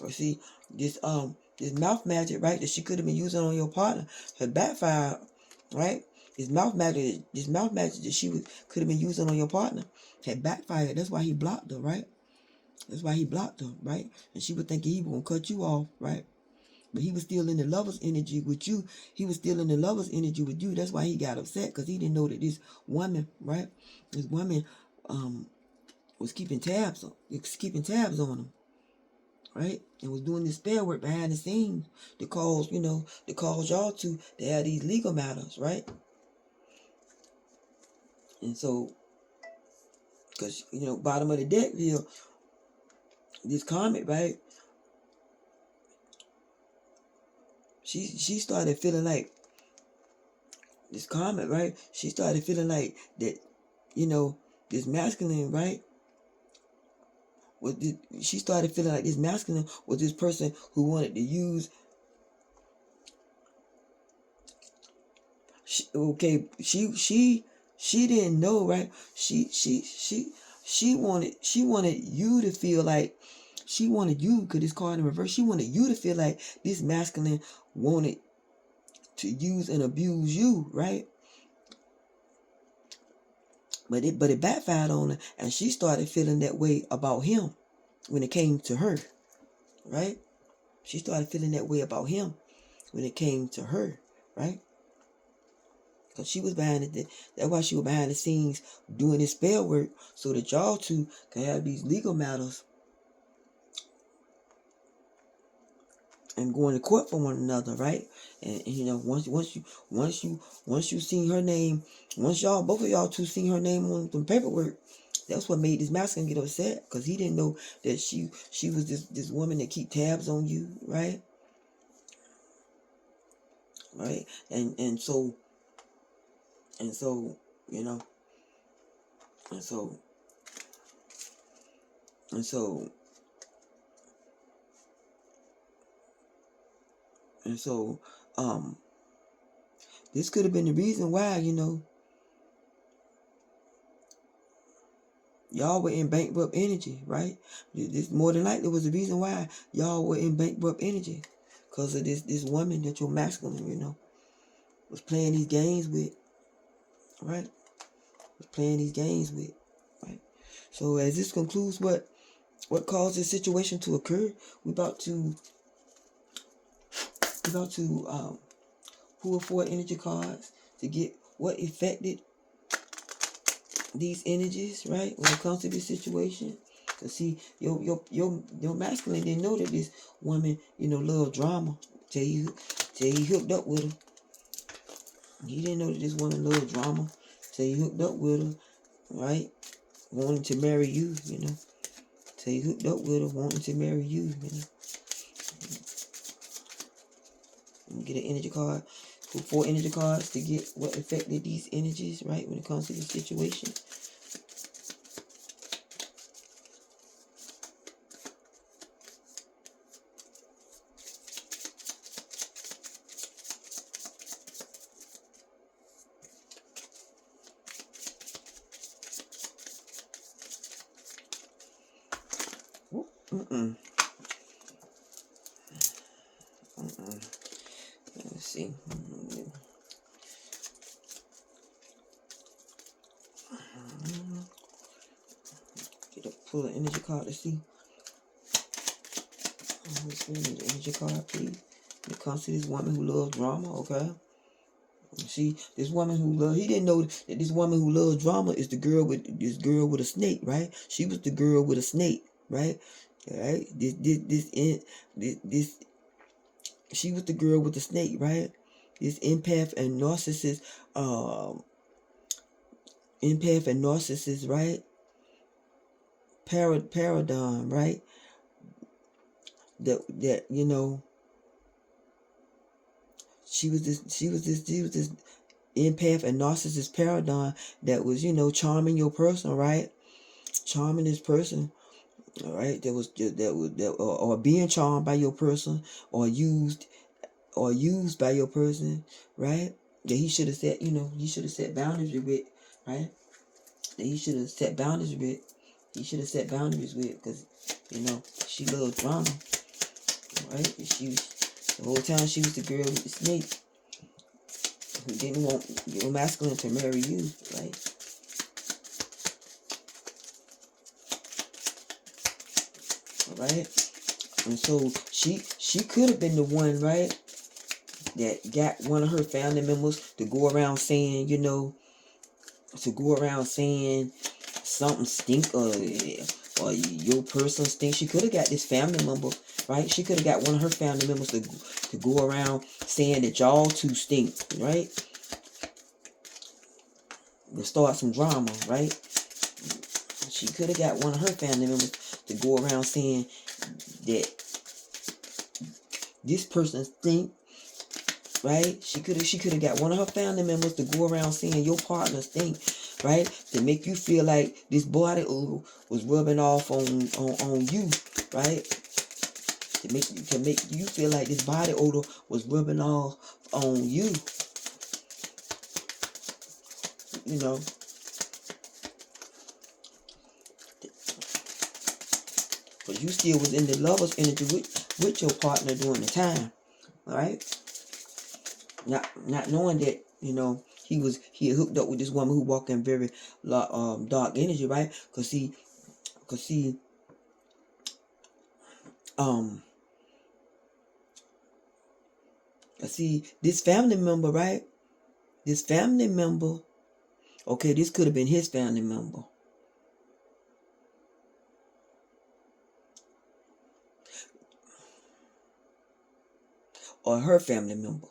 Or see, this mouth magic, right, that she could have been using on your partner had backfired, right? This mouth magic that she could have been using on your partner had backfired. That's why he blocked her, right? That's why he blocked her, right? And she was thinking he was gonna cut you off, right? But he was still in the lover's energy with you. That's why he got upset, because he didn't know that this woman, right? This woman was keeping tabs on him, right? And was doing this spell work behind the scenes to cause y'all to have these legal matters, right? And so, because, bottom of the deck here, this karmic, right? She started feeling like this karmic, right? She started feeling like that, this masculine, right? She started feeling like this masculine was this person who wanted to use. She didn't know, right? She wanted you to feel like, she wanted you, because this card in reverse, she wanted you to feel like this masculine wanted to use and abuse you, right? But it backfired on her, and she started feeling that way about him when it came to her, right? She started feeling that way about him when it came to her, right? Because she was behind it. That's why she was behind the scenes doing this spell work, so that y'all two can have these legal matters and going to court for one another, right? And once you seen her name, once both of y'all two seen her name on the paperwork, that's what made this masculine get upset, because he didn't know that she was this woman that keep tabs on you, right? Right? And so and so this could have been the reason why, y'all were in bankrupt energy, right? This more than likely was the reason why y'all were in bankrupt energy, because of this woman that your masculine, was playing these games with, right? Right? So as this concludes what caused this situation to occur, we're about to pull 4 energy cards to get what affected these energies, right? When it comes to this situation. Cause see, your masculine didn't know that this woman, loved drama till he hooked up with her. He didn't know that this woman loved drama till he hooked up with her, right? Wanting to marry you, Till he hooked up with her, wanting to marry you, Get an energy card. Pull 4 energy cards to get what affected these energies, right? When it comes to this situation. Let's see. Pull an energy card to see. Let's see the energy card, please. When it comes to this woman who loves drama, okay? See, this woman he didn't know that this woman who loves drama is the girl with a snake, right? She was the girl with a snake, right? All right. This She was the girl with the snake, right? This empath and narcissist, right? Paradigm, right? That she was this empath and narcissist paradigm that was, charming your person, right? Charming this person, all right? Or being charmed by your person, or used by your person, right? That he should have set boundaries with, right? That he should have set boundaries with. He should have set boundaries with, because she loved drama, right? The whole time she was the girl with the snake who didn't want your masculine to marry you, right? All right, and so she could have been the one, right, that got one of her family members to go around saying, something stink, or your person stink. She could have got this family member, right? She could have got one of her family members to go around saying that y'all two stink, right? To start some drama, right? She could have got one of her family members to go around saying that this person stink, right? She could have got one of her family members to go around saying your partner stink, right? To make you feel like this body odor was rubbing off on you, right? To make you feel like this body odor was rubbing off on you. But you still was in the lover's energy with your partner during the time, all right? Not knowing that, he had hooked up with this woman who walked in very dark energy, right? Cause see, this family member, right? This family member, okay, this could have been his family member. Or her family member.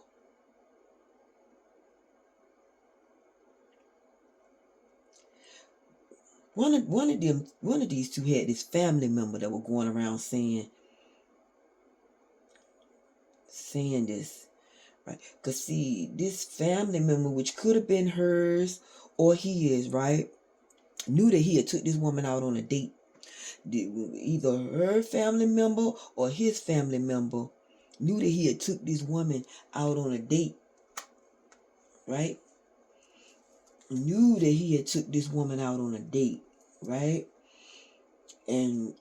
One of these two had this family member that were going around saying this, right? Because see, this family member, which could have been hers or his, right, knew that he had took this woman out on a date. Either her family member or his family member knew that he had took this woman out on a date, right? Knew that he had took this woman out on a date, right? And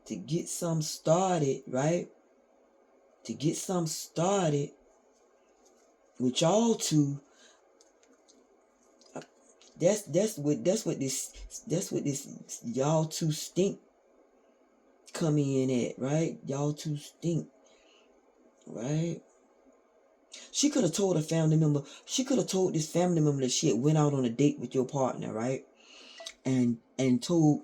to get some started, right? To get some started with y'all two, that's what this y'all two stink come in at, right? Y'all two stink, right? She could have told a family member. She could have told this family member that she had went out on a date with your partner, right? And told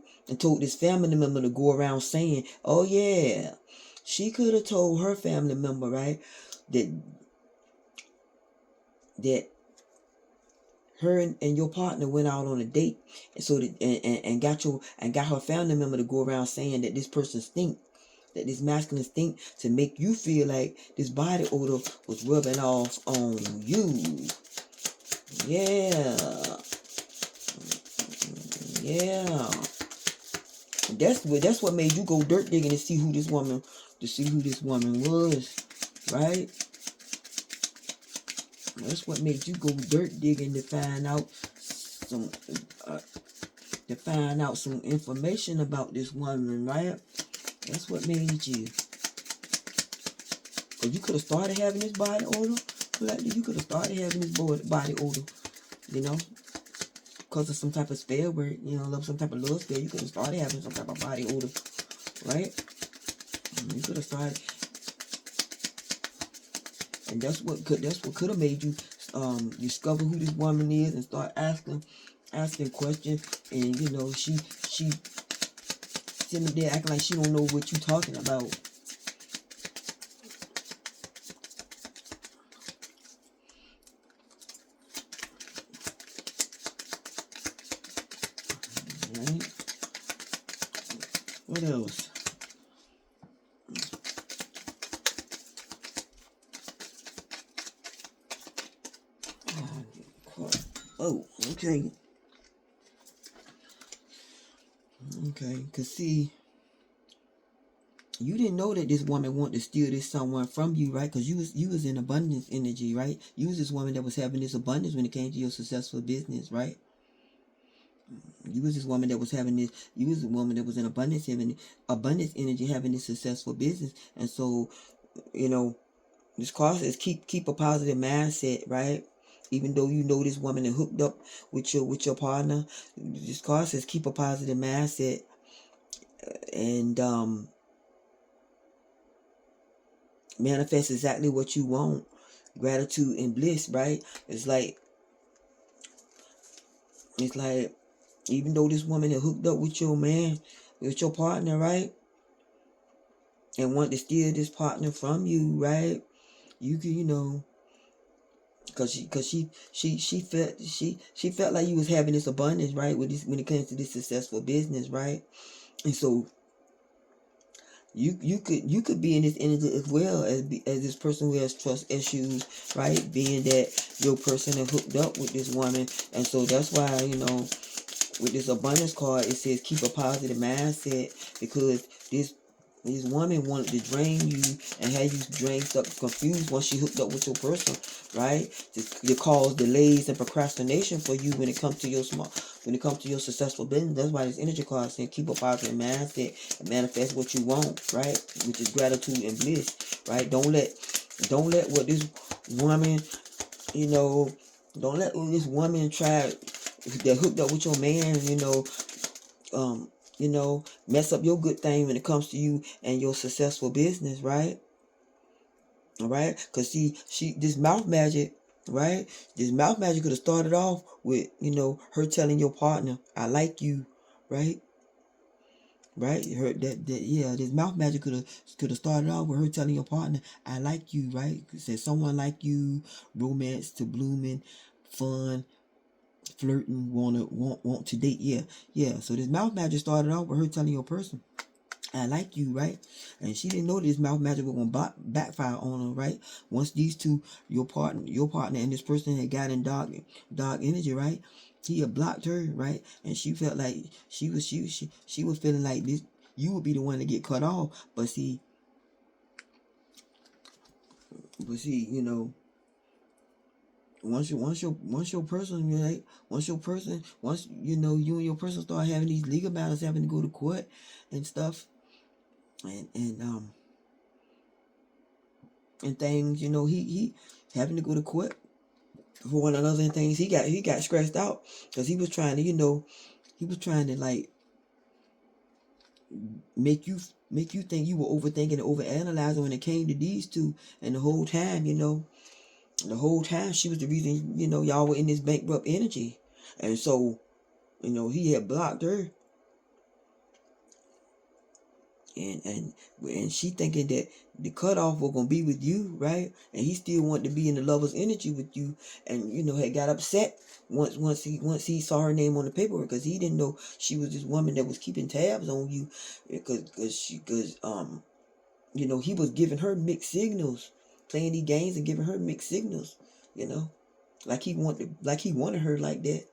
this family member to go around saying, "Oh yeah." She could have told her family member, right, that her and your partner went out on a date, and so that, and got her family member to go around saying that this person stink, that this masculine stink, to make you feel like this body odor was rubbing off on you. Yeah. That's what made you go dirt digging to see who this woman was, right? That's what made you go dirt digging to find out some information about this woman, right? That's what made you. Cause you could have started having this body odor. You could have started having this body odor, because of some type of spell where, some type of love spell. You could have started having some type of body odor, right? You could have started, and that's what could have made you discover who this woman is and start asking questions. And she sitting up there acting like she don't know what you talking about. Right? What else? Oh, okay. Okay, because see, you didn't know that this woman wanted to steal this someone from you, right? Because you was in abundance energy, right? You was this woman that was having this abundance when it came to your successful business, right? You was this woman that was having this. You was a woman that was in abundance, having abundance energy, having this successful business, and so, you know, this card says keep a positive mindset, right? Even though you know this woman is hooked up with your partner, this card says keep a positive mindset and manifest exactly what you want. Gratitude and bliss, right? It's like even though this woman is hooked up with your man, with your partner, right? And want to steal this partner from you, right? You can, cause she felt like you was having this abundance, right? With this, when it comes to this successful business, right? And so you could be in this energy as well as this person who has trust issues, right? Being that your person is hooked up with this woman, and so that's why with this abundance card it says keep a positive mindset, because this woman wanted to drain you and have you drained, stuck, confused once she hooked up with your person, right? To cause delays and procrastination for you when it comes to your successful business. That's why this energy card is saying keep a positive mindset and manifest what you want, right? Which is gratitude and bliss, right? Don't let what this woman, don't let this woman try that hooked up with your man, mess up your good thing when it comes to you and your successful business, right? All right, because this mouth magic, right? This mouth magic could have started off with, her telling your partner, "I like you," right? Right? Her this mouth magic could have started off with her telling your partner, "I like you," right? Said someone like you, romance to blooming, fun, flirting, want to date. Yeah. So this mouth magic started off with her telling your person, "I like you," right? And she didn't know this mouth magic was gonna backfire on her, right? Once these two, your partner and this person had got in dark energy, right? He had blocked her, right? And she felt like she was feeling like this. You would be the one to get cut off, but see, once your person, right? Once you and your person start having these legal battles, having to go to court and stuff, and things, he having to go to court for one another and things. He got stressed out because he was trying to like make you think you were overthinking and overanalyzing when it came to these two, and the whole time, she was the reason, y'all were in this bankrupt energy, and so he had blocked her. And she thinking that the cutoff was gonna be with you, right? And he still wanted to be in the lover's energy with you, and had got upset once he saw her name on the paperwork, because he didn't know she was this woman that was keeping tabs on you, because he was giving her mixed signals, playing these games and giving her mixed signals, like he wanted her like that,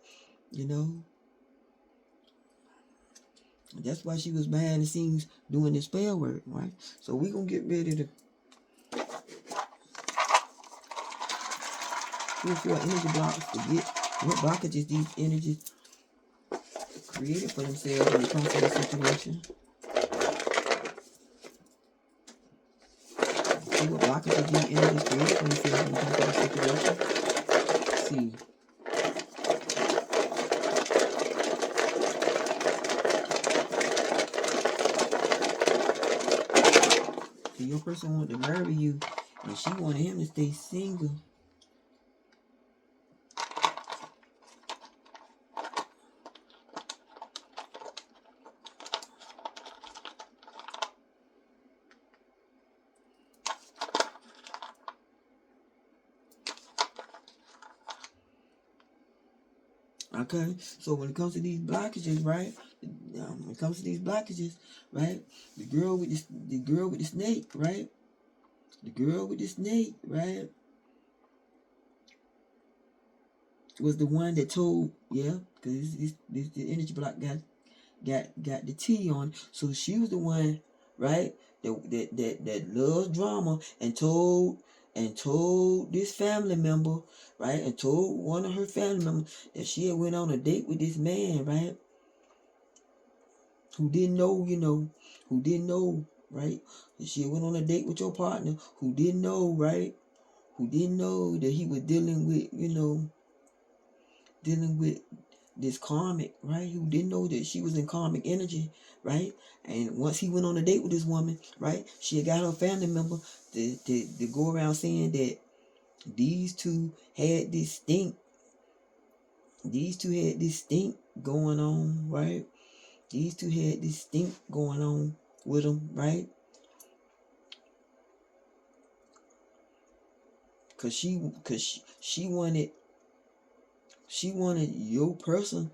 you know. That's why she was behind the scenes doing this spell work, right? So we gonna get ready to pull for energy blocks to get what blockages these energies created for themselves when it comes to the situation. See what blockages these energies created for themselves when it comes to the situation. See. So your person wanted to marry you, and she wanted him to stay single. Okay, so when it comes to these blockages, right? When it comes to these blockages, right? The girl with the snake, right? The girl with the snake, right? Was the one that told, yeah, because this the energy block got the T on. So she was the one, right? That loves drama and told this family member, right? And told one of her family members that she had went on a date with this man, right? Who didn't know, who didn't know, right? That she had went on a date with your partner who didn't know, right? Who didn't know that he was dealing with, dealing with this karmic, right? Who didn't know that she was in karmic energy, right? And once he went on a date with this woman, right, she had got her family member to go around saying that these two had this stink. These two had this stink going on, right? These two had this stink going on with them, right? Cause she wanted your person,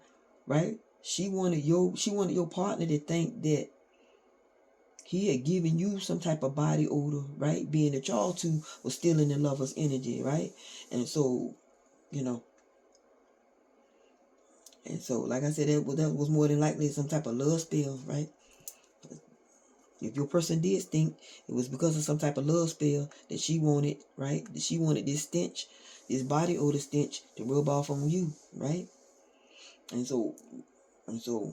right? She wanted your partner to think that he had given you some type of body odor, right? Being that y'all two was still in the lover's energy, right? And so, you know, like I said, that was more than likely some type of love spell, right? If your person did stink, it was because of some type of love spell that she wanted, right? That she wanted this stench, this body odor stench to rub off on you, right? And so, and so,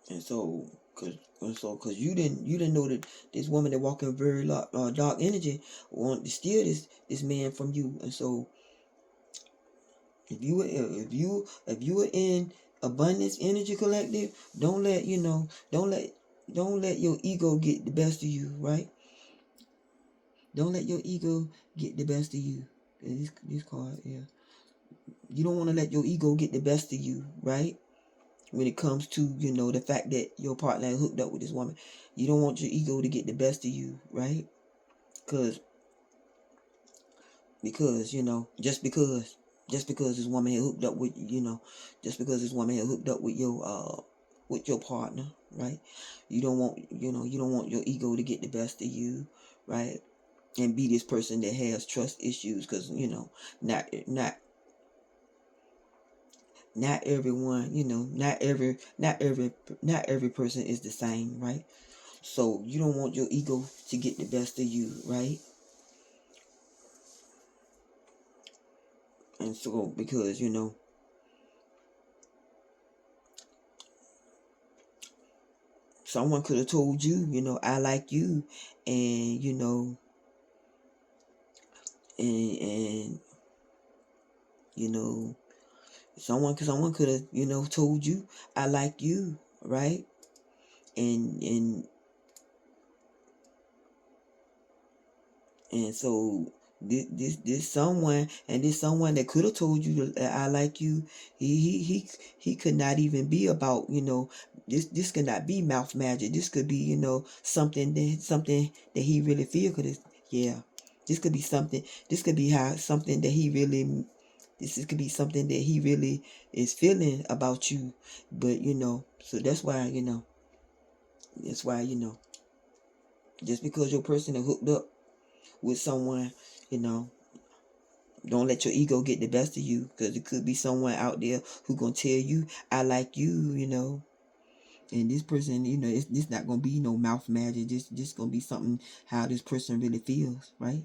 and so, cause you didn't know that this woman that walk in very dark energy wanted to steal this man from you. And so, if you were in abundance energy collective, don't let your ego get the best of you, right? Don't let your ego get the best of you. This card, yeah. You don't want to let your ego get the best of you, right? When it comes to, the fact that your partner hooked up with this woman. You don't want your ego to get the best of you, right? Because, just because this woman had hooked up with, just because this woman had hooked up with your partner, right? You don't want your ego to get the best of you, right? And be this person that has trust issues, because not everyone, not every person is the same, right? So you don't want your ego to get the best of you, right? And so, because someone could have told you, I like you, and and someone could have told you, I like you, right? And so this someone that could have told you that I like you, he could not even be about, this could not be mouth magic. This could be, something that he really feel. Yeah, this could be something. This could be something that he really. This could be something that he really is feeling about you. But so that's why just because your person is hooked up with someone, don't let your ego get the best of you, because it could be someone out there who gonna tell you, I like you, and this person, it's not gonna be no mouth magic. Just gonna be something how this person really feels, right?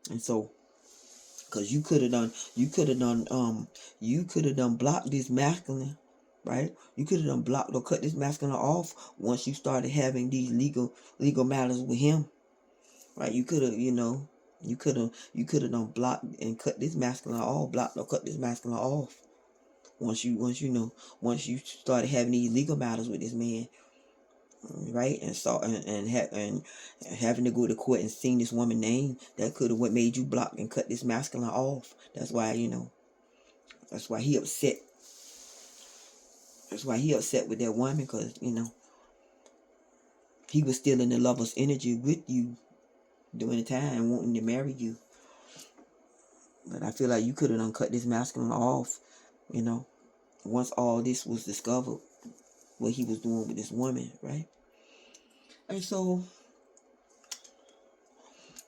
And so, because you could have done blocked this masculine, right? You could have done blocked or cut this masculine off once you started having these legal matters with him, right? You could have, you could have done blocked and cut this masculine off, blocked or cut this masculine off. Once you started having these legal matters with this man, right? And having to go to court and sing this woman's name, that could have what made you block and cut this masculine off. That's why he upset. That's why he upset with that woman, because he was still in the lover's energy with you during the time, wanting to marry you. But I feel like you could have done cut this masculine off, once all this was discovered, what he was doing with this woman, right? And so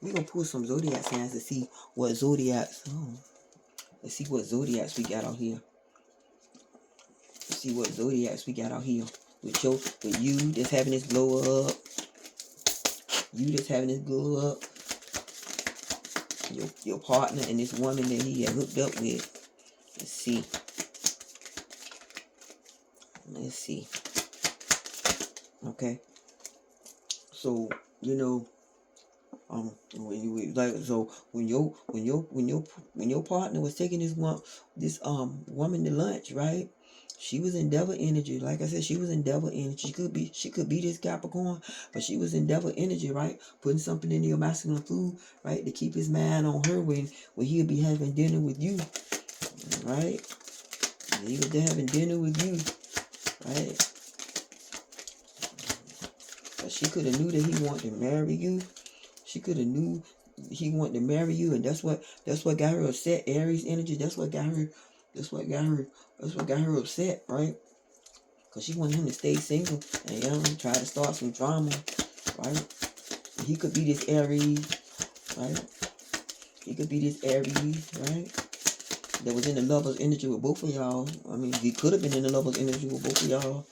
we're gonna pull some zodiac signs to see what zodiacs. Let's see what zodiacs we got out here. Let's see what zodiacs we got out here. With you that's having this glow up. You that's having this glow up. Your partner and this woman that he had hooked up with. Let's see. Let's see. Okay. So, when your partner was taking this woman to lunch, right? She was in devil energy. Like I said, she was in devil energy. She could be this Capricorn, but she was in devil energy, right? Putting something in your masculine food, right? To keep his mind on her when he'll be having dinner with you. Right? He was there having dinner with you. Right? But she could have knew that he wanted to marry you. She could have knew he wanted to marry you, and that's what got her upset. Aries energy. That's what got her upset, right? Because she wanted him to stay single and try to start some drama, right? He could be this Aries, right? He could be this Aries, right? That was in the lover's energy with both of y'all. I mean, he could have been in the lover's energy with both of y'all.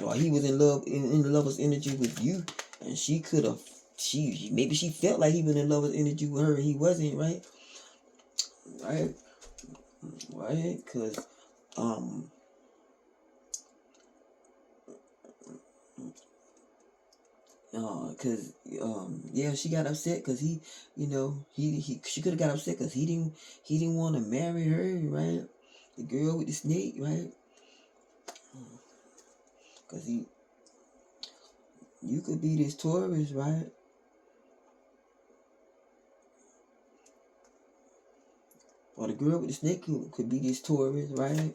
Or he was in the lover's energy with you, and she could have, maybe she felt like he was in lover's energy with her, and he wasn't, right? Right? Because, she got upset because she could have got upset because he didn't want to marry her, right? The girl with the snake, right? Because you could be this Taurus, right? Or the girl with the snake could be this Taurus, right?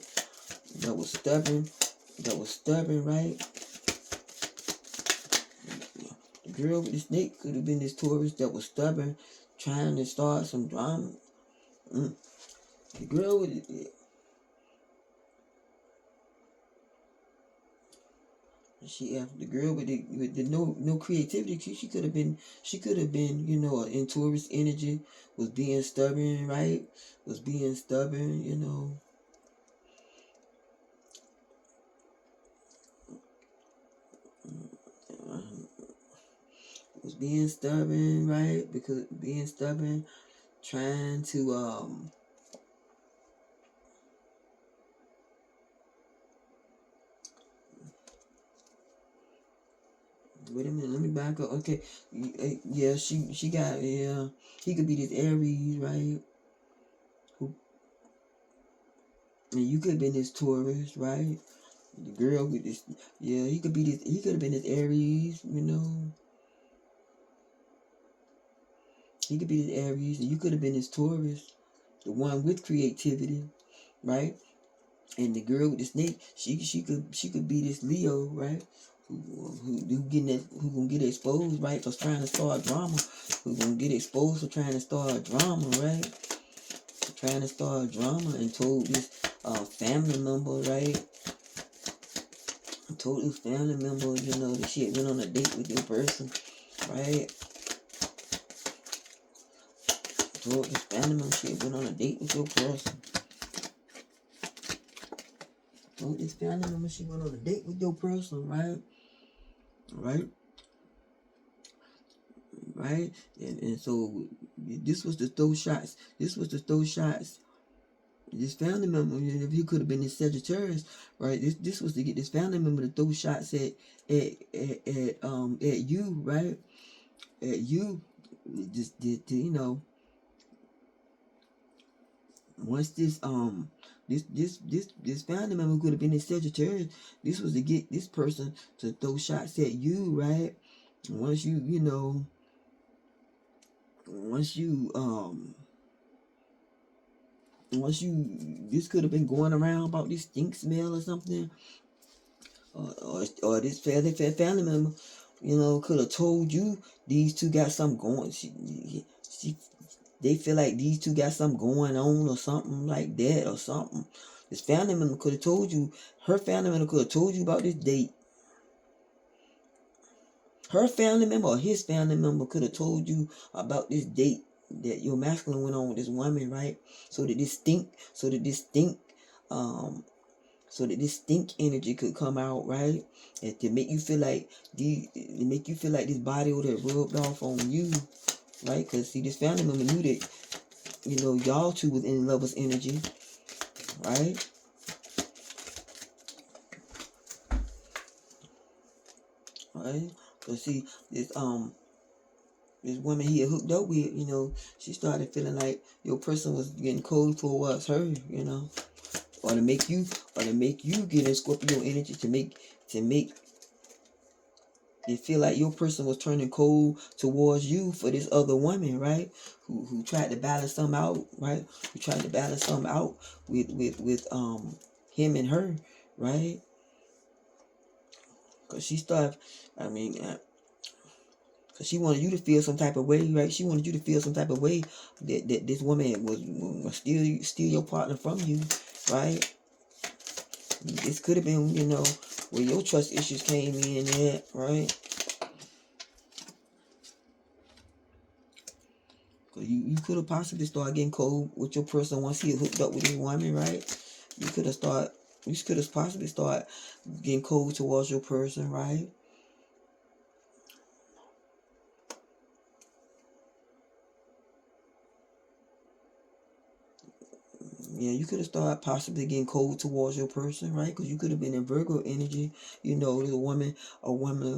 That was stubborn, right? The girl with the snake could have been this Taurus that was stubborn, trying to start some drama. The girl with the girl with the no creativity. She could have been in Taurus energy, was being stubborn, right? Was being stubborn, was being stubborn, right? Because being stubborn, trying to wait a minute, let me back up. Okay, yeah, she got, he could be this Aries, right? And you could have been this Taurus, right? The girl with this, he could have been this Aries, He could be this Aries, and you could have been this Taurus, the one with creativity, right? And the girl with the snake, she could be this Leo, right? Who gonna get exposed, right? For trying to start drama. Who gonna get exposed for trying to start drama, right? Trying to start drama, and told this family member, right? Told this family member, that she had went on a date with this person, right? Told this family member she had went on a date with your person. Told this family member she went on a date with your person, right? Right? And so this was to throw shots. This family member, if he could have been this Sagittarius, right? This was to get this family member to throw shots at you, right? At you, just once this family member could have been this Sagittarius. This was to get this person to throw shots at you, right? Once this could have been going around about this stink smell or something, or this family member, could have told you these two got something going. they feel like these two got something going on or something like that or something. This family member could have told you, her family member could have told you about this date. Her family member or his family member could have told you about this date that your masculine went on with this woman, right? So that this stink energy could come out, right? And to make you feel like this body would have rubbed off on you, right? Because see, this family member knew that, y'all two was in lovers energy, right? Right? Because see, this woman he had hooked up with, she started feeling like your person was getting cold towards her, or to make you get in Scorpio energy to make you feel like your person was turning cold towards you for this other woman, right? Who tried to balance something out, right? Who tried to balance something out with him and her, right? Cause she started, cause she wanted you to feel some type of way, right? She wanted you to feel some type of way that this woman was steal your partner from you, right? This could have been, where your trust issues came in at, right? Cause you could have possibly started getting cold with your person once he hooked up with this woman, right? You could have possibly started getting cold towards your person, right? Yeah, you could have started possibly getting cold towards your person, right? Because you could have been in Virgo energy, there's a woman, a woman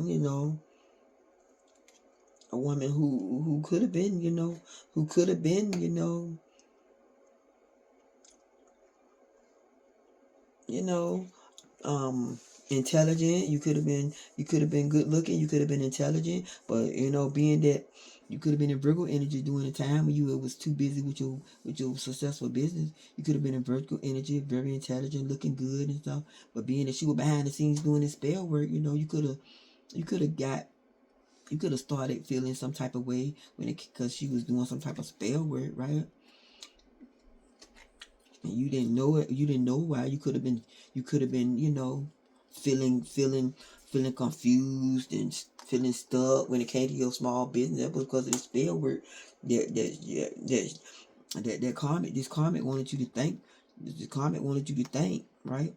who could have been, intelligent. You could have been good looking, you could have been intelligent, but being that you could have been in Virgo energy during the time when you was too busy with your successful business. You could have been in Virgo energy, very intelligent, looking good and stuff. But being that you were behind the scenes doing this spell work, you could have started feeling some type of way because she was doing some type of spell work, right? And you didn't know it. You didn't know why. You could have been, feeling confused and feeling stuck when it came to your small business. That was because of the spell work that karmic. This karmic wanted you to think. This karmic wanted you to think, right?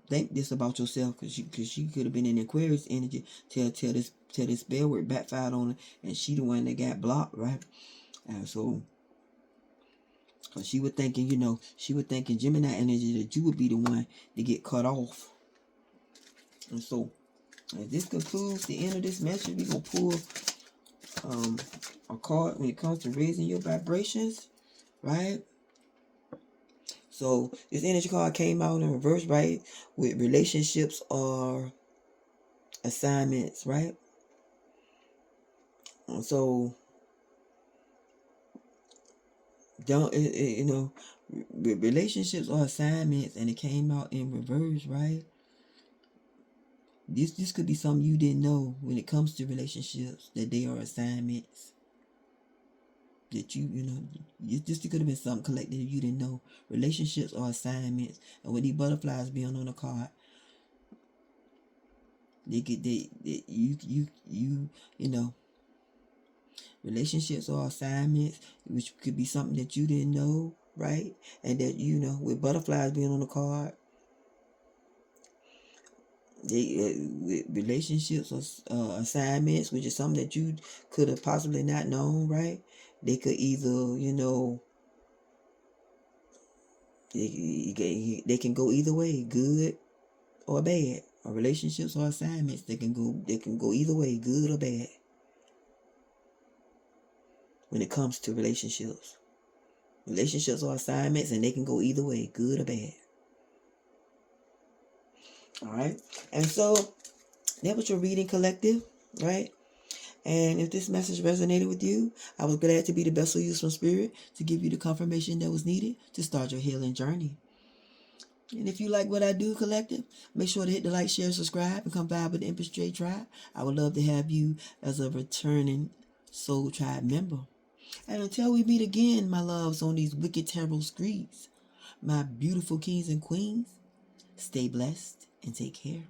Think this about yourself, because she could have been in Aquarius energy till this spell work backfired on her, and she the one that got blocked, right? And so. Cause she was thinking, Gemini energy that you would be the one to get cut off. And so, as this concludes the end of this message, we're gonna pull a card when it comes to raising your vibrations, right? So this energy card came out in reverse, right? With relationships or assignments, right? And so relationships or assignments, and it came out in reverse, right? This could be something you didn't know when it comes to relationships, that they are assignments. That this could have been something collective you didn't know. Relationships are assignments, and with these butterflies being on the card, relationships are assignments, which could be something that you didn't know, right? And that with butterflies being on the card, with relationships or assignments, which is something that you could have possibly not known, right? They could either, they can go either way, good or bad. Or relationships or assignments, they can go either way, good or bad. When it comes to relationships or assignments, and they can go either way, good or bad. All right, and so that was your reading, collective, right? And if this message resonated with you, I was glad to be the vessel used from spirit to give you the confirmation that was needed to start your healing journey. And if you like what I do, collective, make sure to hit the like, share, subscribe, and come vibe with the Empress J Tribe. I would love to have you as a returning Soul Tribe member. And until we meet again, my loves, on these wicked tarot streets, my beautiful kings and queens, stay blessed and take care.